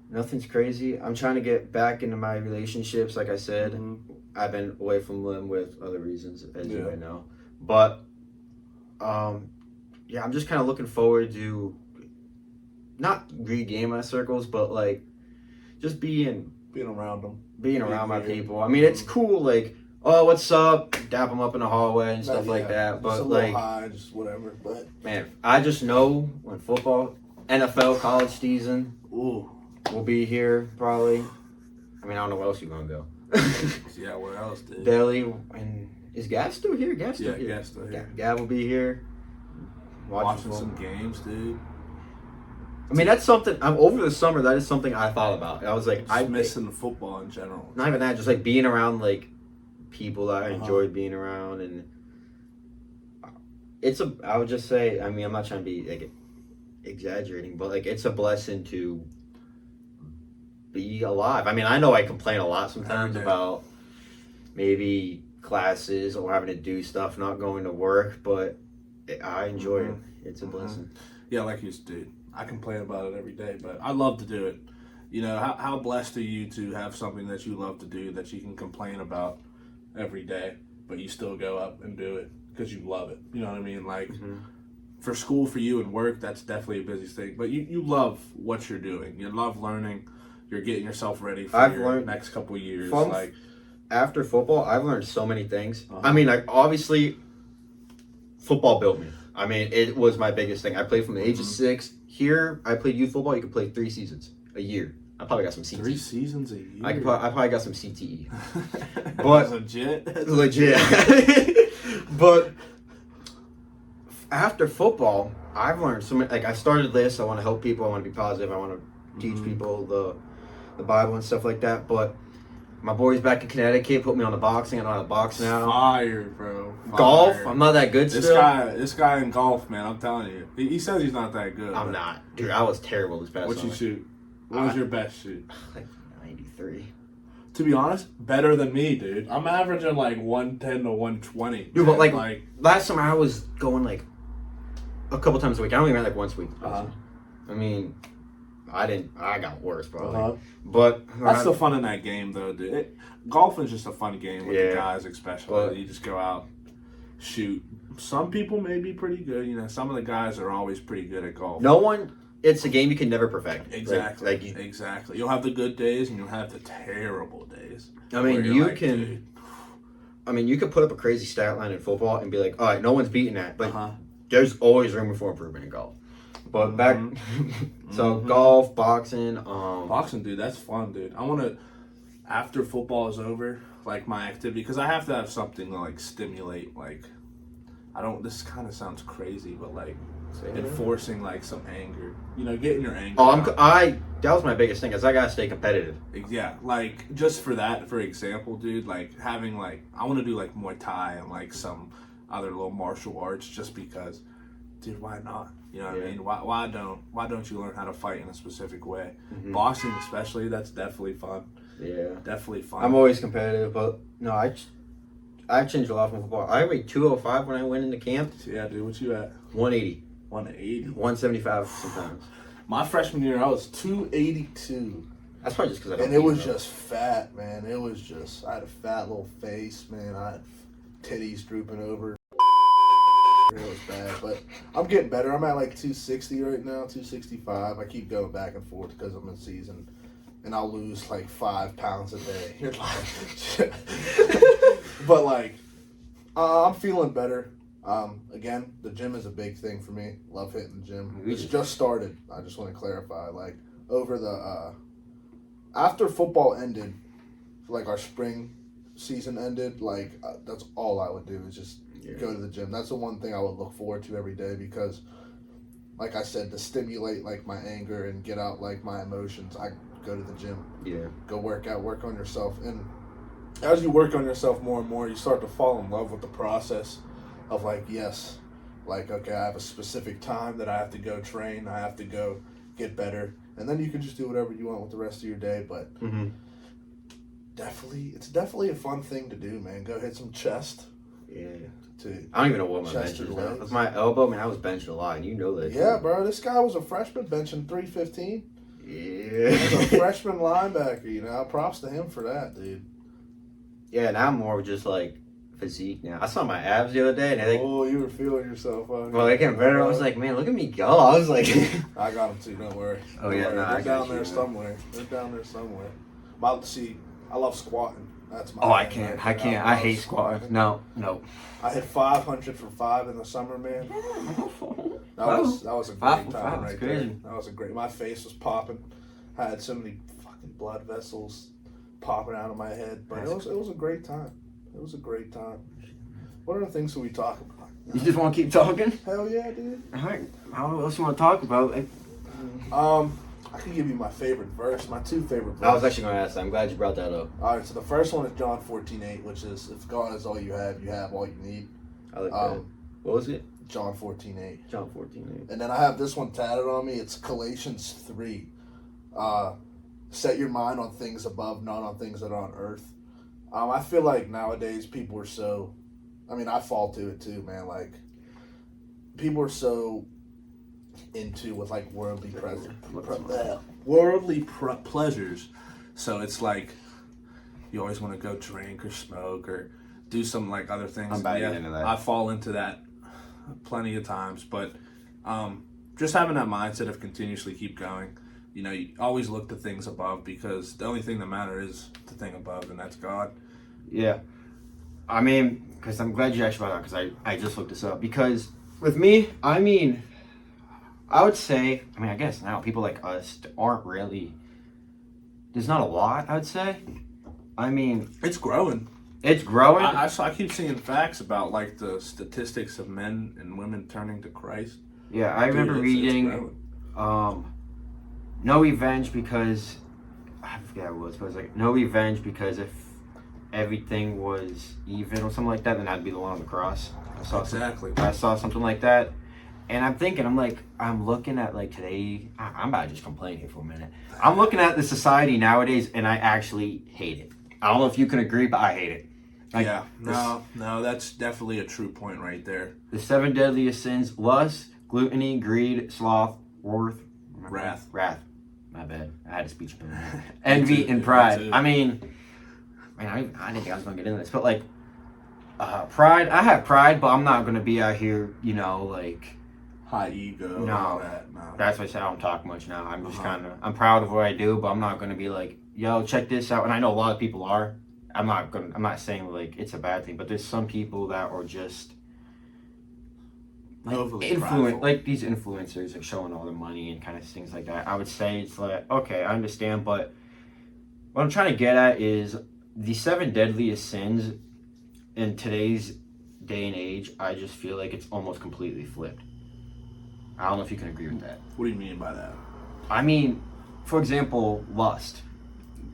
nothing's crazy. I'm trying to get back into my relationships. Like I said, I've been away from them with other reasons, as you may know. But yeah, I'm just kind of looking forward to not regain my circles, but like just being around them, being around my people. I mean, it's cool. Like, oh, what's up? Dap them up in the hallway and stuff like that. But just a like, high, just whatever. But man, I just know when football, NFL, college season will be here probably. I mean, I don't know where else you're gonna go. Yeah, where else, dude? Delhi, and is Gav still here? Gav still here. Gav still here. Gav will be here. Watching some games, dude. I mean, that's something. I'm over the summer. That is something I thought about. I was like, I'm missing football in general. Not even that, just like being around like people that I enjoyed being around, and I would just say, I mean, I'm not trying to be like exaggerating, but like it's a blessing to be alive. I mean, I know I complain a lot sometimes about maybe classes or having to do stuff, not going to work, but I enjoy it. It's a blessing. Yeah, like you do. I complain about it every day, but I love to do it. You know, how blessed are you to have something that you love to do that you can complain about every day, but you still go up and do it because you love it. You know what I mean? Like, for school, for you, and work, that's definitely a busy thing. But you love what you're doing. You love learning. You're getting yourself ready for your next couple of years. Like, after football, I've learned so many things. I mean, like, obviously, football built me. I mean, it was my biggest thing. I played from the age of 6. Here, I played youth football. You could play 3 seasons a year. I probably got some CTE. 3 seasons a year? I probably got some CTE. But legit? Legit. But after football, I've learned so many. Like, I started this. I want to help people. I want to be positive. I want to teach people the Bible and stuff like that. But my boys back in Connecticut put me on the boxing. I know how to box now. Fire, bro. Fire. Golf, I'm not that good still. This guy in golf, man, I'm telling you. He says he's not that good. I'm not. Dude, I was terrible this past summer. What'd you shoot? What was your best shoot? Like 93. To be honest, better than me, dude. I'm averaging like 110 to 120. Dude, but like last summer I was going like a couple times a week. I only went like once a week. I mean, I got worse probably. But that's the fun in that game, though, dude. Golfing's just a fun game with the guys, especially. But you just go out, shoot. Some people may be pretty good. You know, some of the guys are always pretty good at golf. It's a game you can never perfect. Exactly. Exactly. You'll have the good days and you'll have the terrible days. I mean, you could put up a crazy stat line in football and be like, all right, no one's beating that. But there's always room for improvement in golf. But back, golf, boxing. Boxing, dude, that's fun, dude. I want to, after football is over, like my activity, because I have to have something to like stimulate, like, this kind of sounds crazy, but like, enforcing like some anger, you know, getting your anger. That was my biggest thing, is I gotta stay competitive. Yeah, like just for that, for example, dude, like having like, I want to do like Muay Thai and like some other little martial arts, just because, dude, why not? You know what I mean? Why don't you learn how to fight in a specific way? Boxing, especially, that's definitely fun. Yeah, definitely fun. I'm always competitive, but no, I changed a lot from football. I weighed 205 when I went into camp. Yeah, dude, what you at? 180. 180. 175 sometimes. My freshman year, I was 282. That's probably just because it was just fat, man. It was just, I had a fat little face, man. I had titties drooping over. It was bad, but I'm getting better. I'm at like 260 right now, 265. I keep going back and forth because I'm in season. and I'll lose like 5 pounds a day. You're like, but like, I'm feeling better. Again, the gym is a big thing for me. Love hitting the gym. It's just started. I just want to clarify. Like over the after football ended, like our spring season ended, like that's all I would do is just go to the gym. That's the one thing I would look forward to every day because, like I said, to stimulate like my anger and get out like my emotions, I go to the gym. Yeah. Go work out, work on yourself, and as you work on yourself more and more, you start to fall in love with the process of like, yes, like, okay, I have a specific time that I have to go train, I have to go get better, and then you can just do whatever you want with the rest of your day, but it's definitely a fun thing to do, man. Go hit some chest. Yeah. I don't even know what my bench is now. With my elbow, man, I was benching a lot, and you know that. Yeah, bro, this guy was a freshman benching 315. Yeah. He was a freshman linebacker, you know. Props to him for that, dude. Yeah, now I'm more just like physique now. I saw my abs the other day, and you were feeling yourself. Well, they getting better. I was like, man, look at me go. I was like, I got them too. Don't worry. Oh yeah, no, they're down there somewhere. They're down there somewhere. I love squatting. That's my. I can't. I hate squatting. No. I hit 500 for 5 in the summer, man. That was a great time right there. That was a great. My face was popping. I had so many fucking blood vessels popping out of my head, but it was a great time. It was a great time. What other things do we talk about? You just want to keep talking? Hell yeah, dude. All right. What else you want to talk about? I can give you my favorite verse, my 2 favorite verses. I was actually going to ask that. I'm glad you brought that up. All right, so the first one is John 14:8, which is, if God is all you have all you need. I like that. What was it? John 14:8. John 14:8. And then I have this one tatted on me. It's Galatians 3. Set your mind on things above, not on things that are on earth. I feel like nowadays people are so, I fall to it too, man. Like, people are so into with like worldly pleasures. So it's like you always want to go drink or smoke or do some like other things. I'm bad into that. I fall into that plenty of times, but just having that mindset of continuously keep going. You know, you always look to things above because the only thing that matters is the thing above, and that's God. Yeah. Because I'm glad you actually brought that because I just looked this up. Because with me, I would say, I guess now people like us aren't really, there's not a lot, I would say. It's growing. It's growing. I keep seeing facts about like the statistics of men and women turning to Christ. Yeah, I remember reading no revenge because I forget what it was, but it was like no revenge because if everything was even or something like that, then I'd be the one on the cross. I saw something like that, and I'm looking at like today. I'm about to just complain here for a minute. I'm looking at the society nowadays, and I actually hate it. I don't know if you can agree, but I hate it. Like, yeah, no, that's definitely a true point right there. The 7 deadliest sins: lust, gluttony, greed, sloth, wrath. My bad. I had a speech impediment. Envy and pride. I didn't think I was going to get into this, but like, pride. I have pride, but I'm not going to be out here, like high ego. No, that's why I said I don't talk much now. I'm just I'm proud of what I do, but I'm not going to be like, yo, check this out. And I know a lot of people are. I'm not saying like it's a bad thing, but there's some people that are just like these influencers are showing all the money and kind of things like that. I would say it's like, okay, I understand, but what I'm trying to get at is the 7 deadliest sins in today's day and age. I just feel like it's almost completely flipped. I don't know if you can agree with that. What do you mean by that? For example, lust.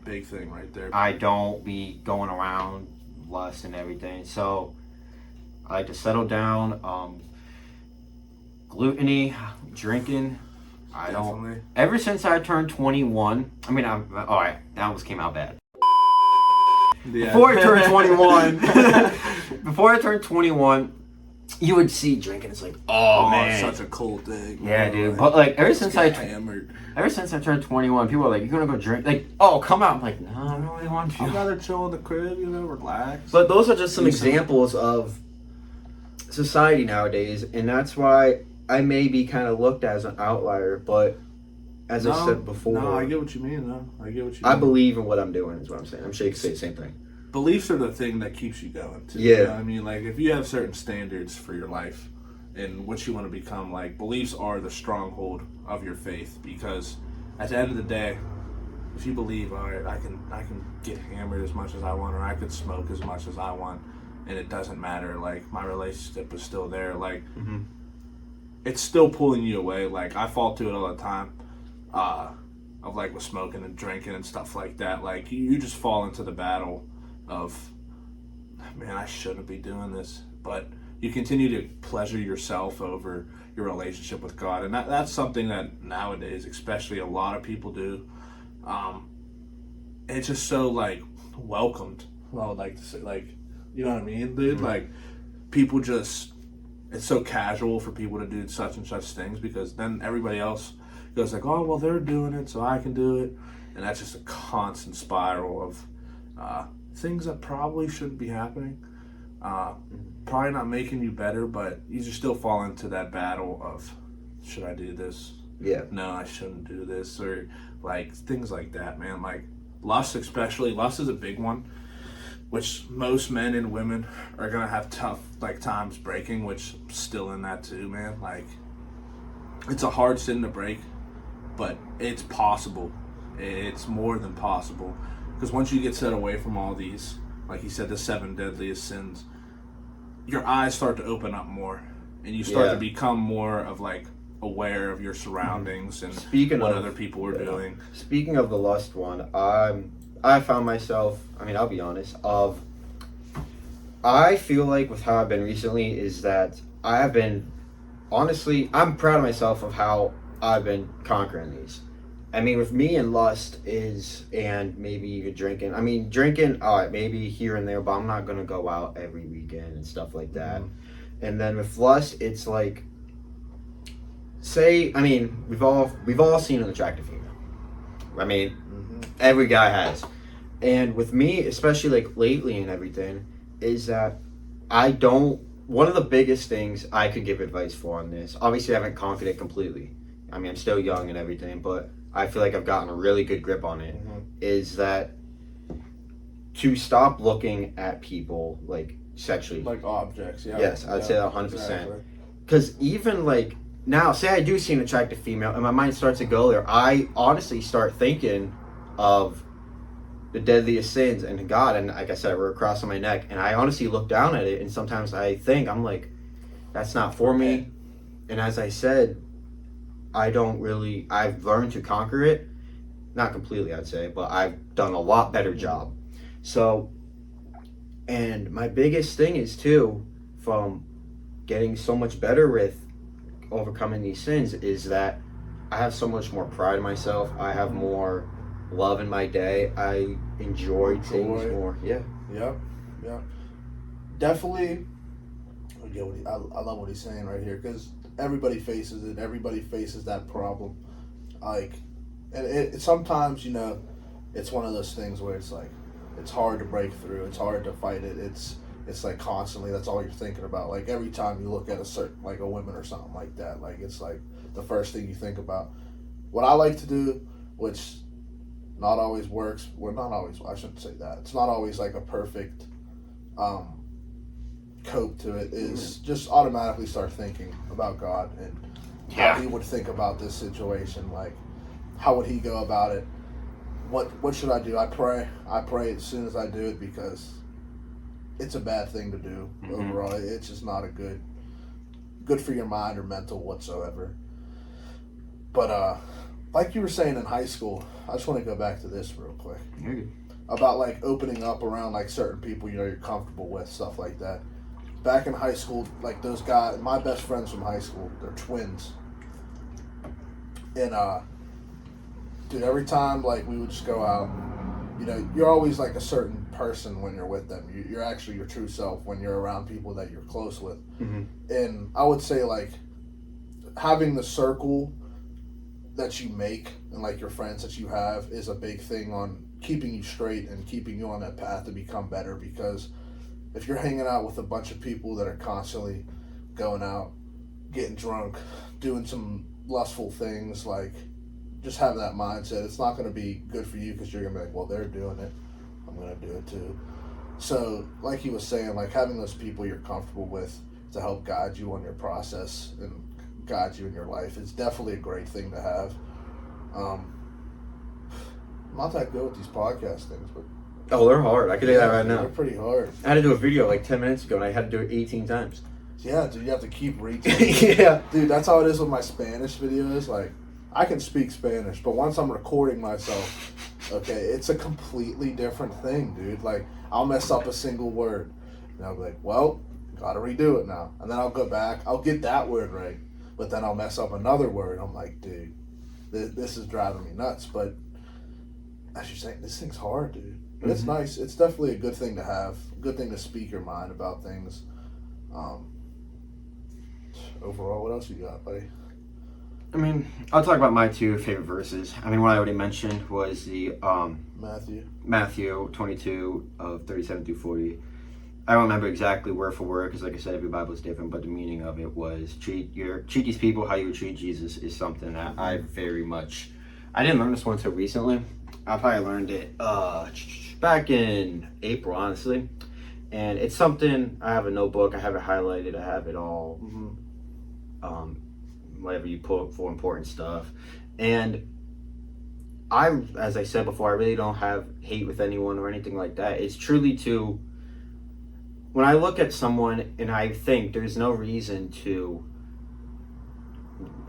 Big thing right there. I don't be going around lust and everything, so I like to settle down. Gluttony, drinking, I don't. Ever since I turned 21, alright, that almost came out bad. Yeah. Before I turned 21, you would see drinking. It's like, oh man, such a cool thing. Yeah, dude. But like, ever since I turned 21, people are like, "You gonna go drink?" Like, oh, come out. I'm like, no, I don't really want to. I'd rather chill in the crib, relax. But those are just some examples of society nowadays, and that's why I may be kind of looked as an outlier. But as I said before. No, I get what you mean, though. I get what you mean. I believe in what I'm doing, is what I'm saying. I'm sure you can say the same thing. Beliefs are the thing that keeps you going, too. Yeah. You know what I mean? Like, if you have certain standards for your life and what you want to become, like, beliefs are the stronghold of your faith, because at the end of the day, if you believe, all right, I can get hammered as much as I want, or I could smoke as much as I want, and it doesn't matter. Like, my relationship is still there. Like, it's still pulling you away. Like, I fall to it all the time, of like with smoking and drinking and stuff like that. Like, you just fall into the battle of, man, I shouldn't be doing this, but you continue to pleasure yourself over your relationship with God, and that's something that nowadays, especially, a lot of people do. It's just so like welcomed. Well, I would like to say, like, you know what I mean, dude? Like, people just, it's so casual for people to do such and such things, because then everybody else goes like, oh, well, they're doing it, so I can do it, and that's just a constant spiral of things that probably shouldn't be happening. Probably not making you better, but you just still fall into that battle of, should I do this? Yeah. No, I shouldn't do this, or like things like that, man. Like lust, especially. Lust is a big one, which most men and women are gonna have tough like times breaking, which I'm still in that too, man. Like, it's a hard sin to break, but it's possible. It's more than possible, because once you get set away from all these, like he said, the 7 deadliest sins, your eyes start to open up more, and you start to become more of like aware of your surroundings and what other people are doing. Speaking of the lust one, I found myself, I mean, I'll be honest, I feel like with how I've been recently is that I have been, honestly, I'm proud of myself of how I've been conquering these. I mean, with me and lust and maybe even drinking. I mean, drinking, all right, maybe here and there, but I'm not going to go out every weekend and stuff like that. And then with lust, it's like, say, I mean, we've all seen an attractive female. I mean, every guy has. And with me, especially like lately and everything, is that one of the biggest things I could give advice for on this, obviously I haven't conquered it completely. I mean, I'm still young and everything, but I feel like I've gotten a really good grip on it, is that to stop looking at people like sexually. Like objects, yeah. Yes, I'd say that 100%. Because even like, now, say I do see an attractive female and my mind starts to go there, I honestly start thinking of the deadliest sins and God, and like I said, I wear a cross on my neck, and I honestly look down at it, and sometimes I think, I'm like, that's not for me. And as I said, I've learned to conquer it. Not completely, I'd say, but I've done a lot better job. So, and my biggest thing is too, from getting so much better with overcoming these sins, is that I have so much more pride in myself. I have more love in my day. I enjoy things more. Yeah. Yep. Definitely. I love what he's saying right here, because everybody faces it. Everybody faces that problem. Like, and it sometimes, you know, it's one of those things where it's like, it's hard to break through. It's hard to fight it. It's like constantly, that's all you're thinking about. Like every time you look at a certain, like a woman or something like that, like it's like the first thing you think about. What I like to do, which not always works, well, not always, I shouldn't say that. It's not always like a perfect cope to it, is just automatically start thinking about God and how he would think about this situation. Like, how would he go about it? What should I do? I pray as soon as I do it, because it's a bad thing to do overall. It's just not a good for your mind or mental whatsoever. But like you were saying in high school, I just want to go back to this real quick. About like opening up around like certain people, you know, you're comfortable with, stuff like that. Back in high school, like those guys, my best friends from high school, they're twins. And dude, every time like we would just go out, you know, you're always like a certain person when you're with them. You're actually your true self when you're around people that you're close with. And I would say like having the circle that you make and like your friends that you have is a big thing on keeping you straight and keeping you on that path to become better. Because if you're hanging out with a bunch of people that are constantly going out, getting drunk, doing some lustful things, like just have that mindset. It's not going to be good for you because you're going to be like, well, they're doing it. I'm going to do it too. So, like he was saying, like having those people you're comfortable with to help guide you on your process and guide you in your life is definitely a great thing to have. I'm not that good with these podcast things, but Oh, they're hard. I can do that right now. They're pretty hard. I had to do a video like 10 minutes ago, and I had to do it 18 times. Yeah, dude, you have to keep reading. Yeah. Dude, that's how it is with my Spanish videos. Like, I can speak Spanish, but once I'm recording myself, okay, it's a completely different thing, dude. Like, I'll mess up a single word, and I'll be like, well, gotta redo it now. And then I'll go back, I'll get that word right, but then I'll mess up another word. I'm like, dude, this is driving me nuts. But as you're saying, this thing's hard, dude. But it's nice. It's definitely a good thing to have. A good thing to speak your mind about things. Overall, what else you got, buddy? I mean, I'll talk about my two favorite verses. I mean, what I already mentioned was the Matthew 22 of 37 through 40. I don't remember exactly word for word because, like I said, every Bible is different. But the meaning of it was treat these people how you would treat Jesus is something that I didn't learn this one until recently. I probably learned it back in April, honestly. And it's something, I have a notebook, I have it highlighted, I have it all, whatever you put for important stuff. And as I said before, I really don't have hate with anyone or anything like that. It's truly when I look at someone and I think there's no reason to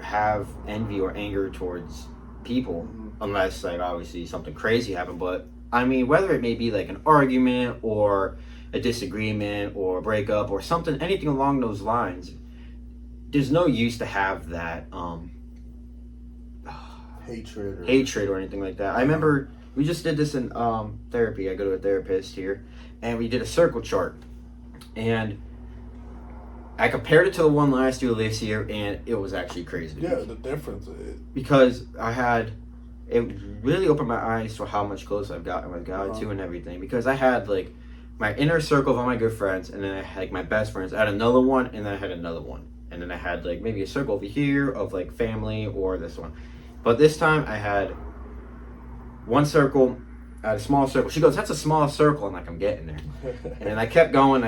have envy or anger towards people, unless, like, obviously something crazy happened. But, I mean, whether it may be, like, an argument or a disagreement or a breakup or something, anything along those lines, there's no use to have that hatred or anything like that. I remember we just did this in therapy. I go to a therapist here, and we did a circle chart, and I compared it to the one last year this year, and it was actually crazy. Yeah, the difference. Because it really opened my eyes to how much closer I've gotten with God too and everything. Because I had, like, my inner circle of all my good friends, and then I had, like, my best friends. I had another one, and then I had another one. And then I had, like, maybe a circle over here of, like, family or this one. But this time I had one circle, I had a small circle. She goes, that's a small circle. I'm like, I'm getting there. And then I kept going.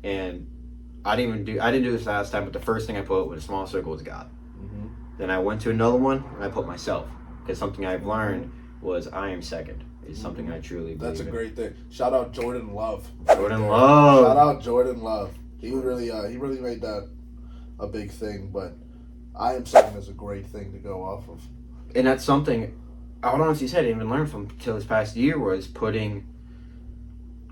And I didn't do this last time, but the first thing I put with a small circle was God. Then I went to another one, and I put myself. Because something I've learned was I am second. Is something I truly believe That's a in. great thing. Shout out Jordan Love. Jordan Love. Shout out Jordan Love. He really made that a big thing. But I am second is a great thing to go off of. And that's something I would honestly say I didn't even learn from till this past year was putting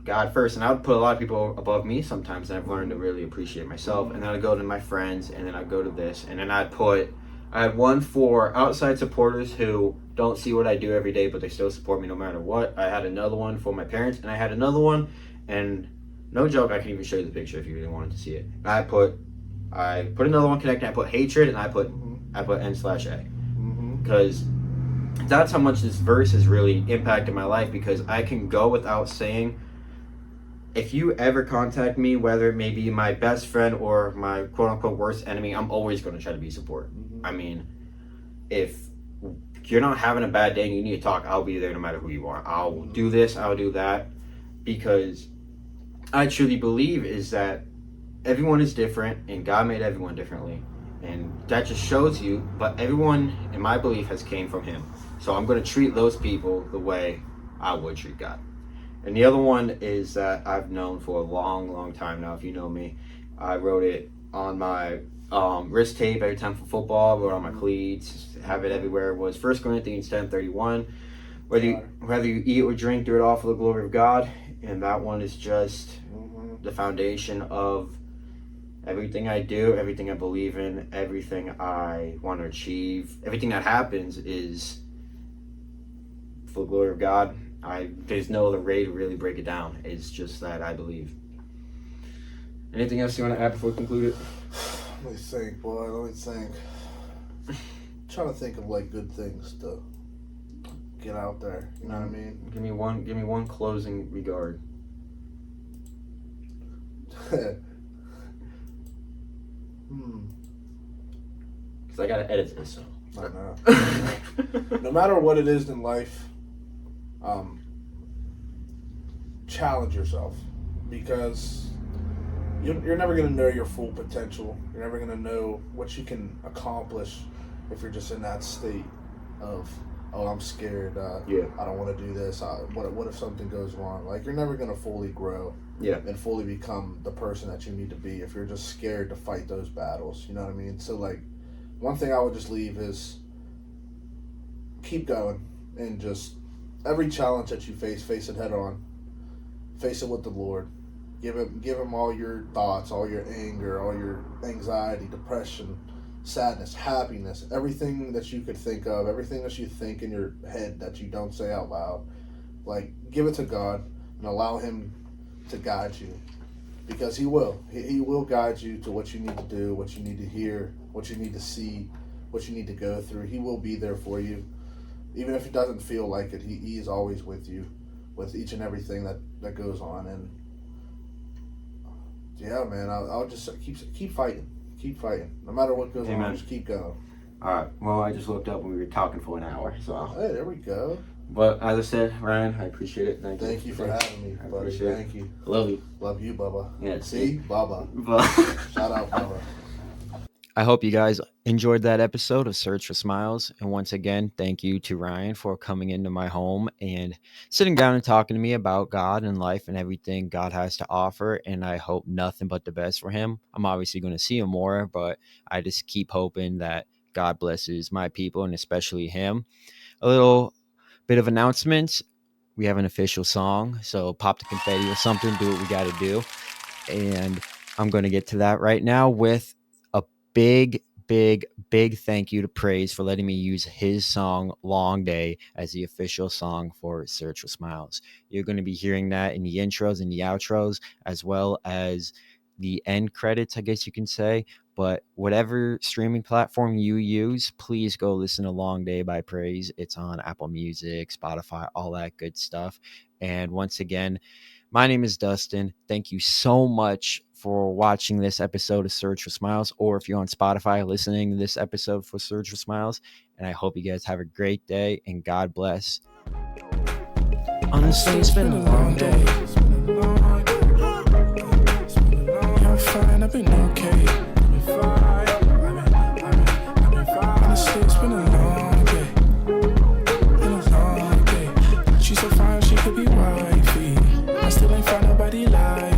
God first. And I would put a lot of people above me sometimes, and I've learned to really appreciate myself. And then I'd go to my friends, and then I'd go to this, and then I had one for outside supporters who don't see what I do every day, but they still support me no matter what. I had another one for my parents, and I had another one, and no joke, I can even show you the picture if you really wanted to see it. I put another one connecting. I put hatred, and I put N/A, because that's how much this verse has really impacted my life. Because I can go without saying, if you ever contact me, whether it may be my best friend or my quote-unquote worst enemy, I'm always going to try to be support. I mean, if you're not having a bad day and you need to talk, I'll be there no matter who you are. I'll do this, I'll do that, because I truly believe is that everyone is different, and God made everyone differently. And that just shows you, but everyone, in my belief, has came from Him. So I'm going to treat those people the way I would treat God. And the other one is that I've known for a long, long time now. If you know me, I wrote it on my wrist tape every time for football. I wrote it on my cleats, have it everywhere. It was 1 Corinthians 10:31. Whether you eat or drink, do it all for the glory of God. And that one is just the foundation of everything I do, everything I believe in, everything I want to achieve. Everything that happens is for the glory of God. There's no other way to really break it down. It's just that I believe. Anything else you want to add before we conclude it? Let me think, boy. Let me think. I'm trying to think of, like, good things to get out there. You know what I mean? Give me one closing regard. Because I gotta edit this. So No matter what it is in life, challenge yourself, because you're never going to know your full potential. You're never going to know what you can accomplish if you're just in that state of, oh, I'm scared. I don't want to do this. What if something goes wrong? Like, you're never going to fully grow and fully become the person that you need to be if you're just scared to fight those battles. You know what I mean? So, like, one thing I would just leave is keep going, and just every challenge that you face it head on. Face it with the Lord. Give him all your thoughts, all your anger, all your anxiety, depression, sadness, happiness, everything that you could think of, everything that you think in your head that you don't say out loud. Like, give it to God and allow him to guide you, because he will. He will guide you to what you need to do, what you need to hear, what you need to see, what you need to go through. He will be there for you. Even if it doesn't feel like it, he is always with you, with each and everything that goes on. And yeah, man, I'll just keep fighting. Keep fighting. No matter what goes on, just keep going. All right. Well, I just looked up and we were talking for an hour. So. Hey, there we go. But as I said, Ryan, I appreciate it. Thank you for having me, buddy. Thank you. Love you. Love you, Bubba. Yeah. See? Bubba. Shout out, Bubba. I hope you guys enjoyed that episode of Search for Smiles. And once again, thank you to Ryan for coming into my home and sitting down and talking to me about God and life and everything God has to offer. And I hope nothing but the best for him. I'm obviously going to see him more, but I just keep hoping that God blesses my people and especially him. A little bit of announcements. We have an official song, so pop the confetti or something, do what we got to do. And I'm going to get to that right now with a big thank you to Praise for letting me use his song Long Day as the official song for Search for Smiles. You're going to be hearing that in the intros and the outros, as well as the end credits, I guess you can say. But whatever streaming platform you use, please go listen to Long Day by Praise. It's on Apple Music, Spotify, all that good stuff. And once again, my name is Dustin. Thank you so much for watching this episode of Search for Smiles, or if you're on Spotify listening to this episode for Search for Smiles. And I hope you guys have a great day, and God bless. Honestly, it's been a long day. Yeah, I'm fine, I've been okay. Honestly, it's been a long day. Been a long day. She's so fine, she could be wifey. I still ain't found nobody like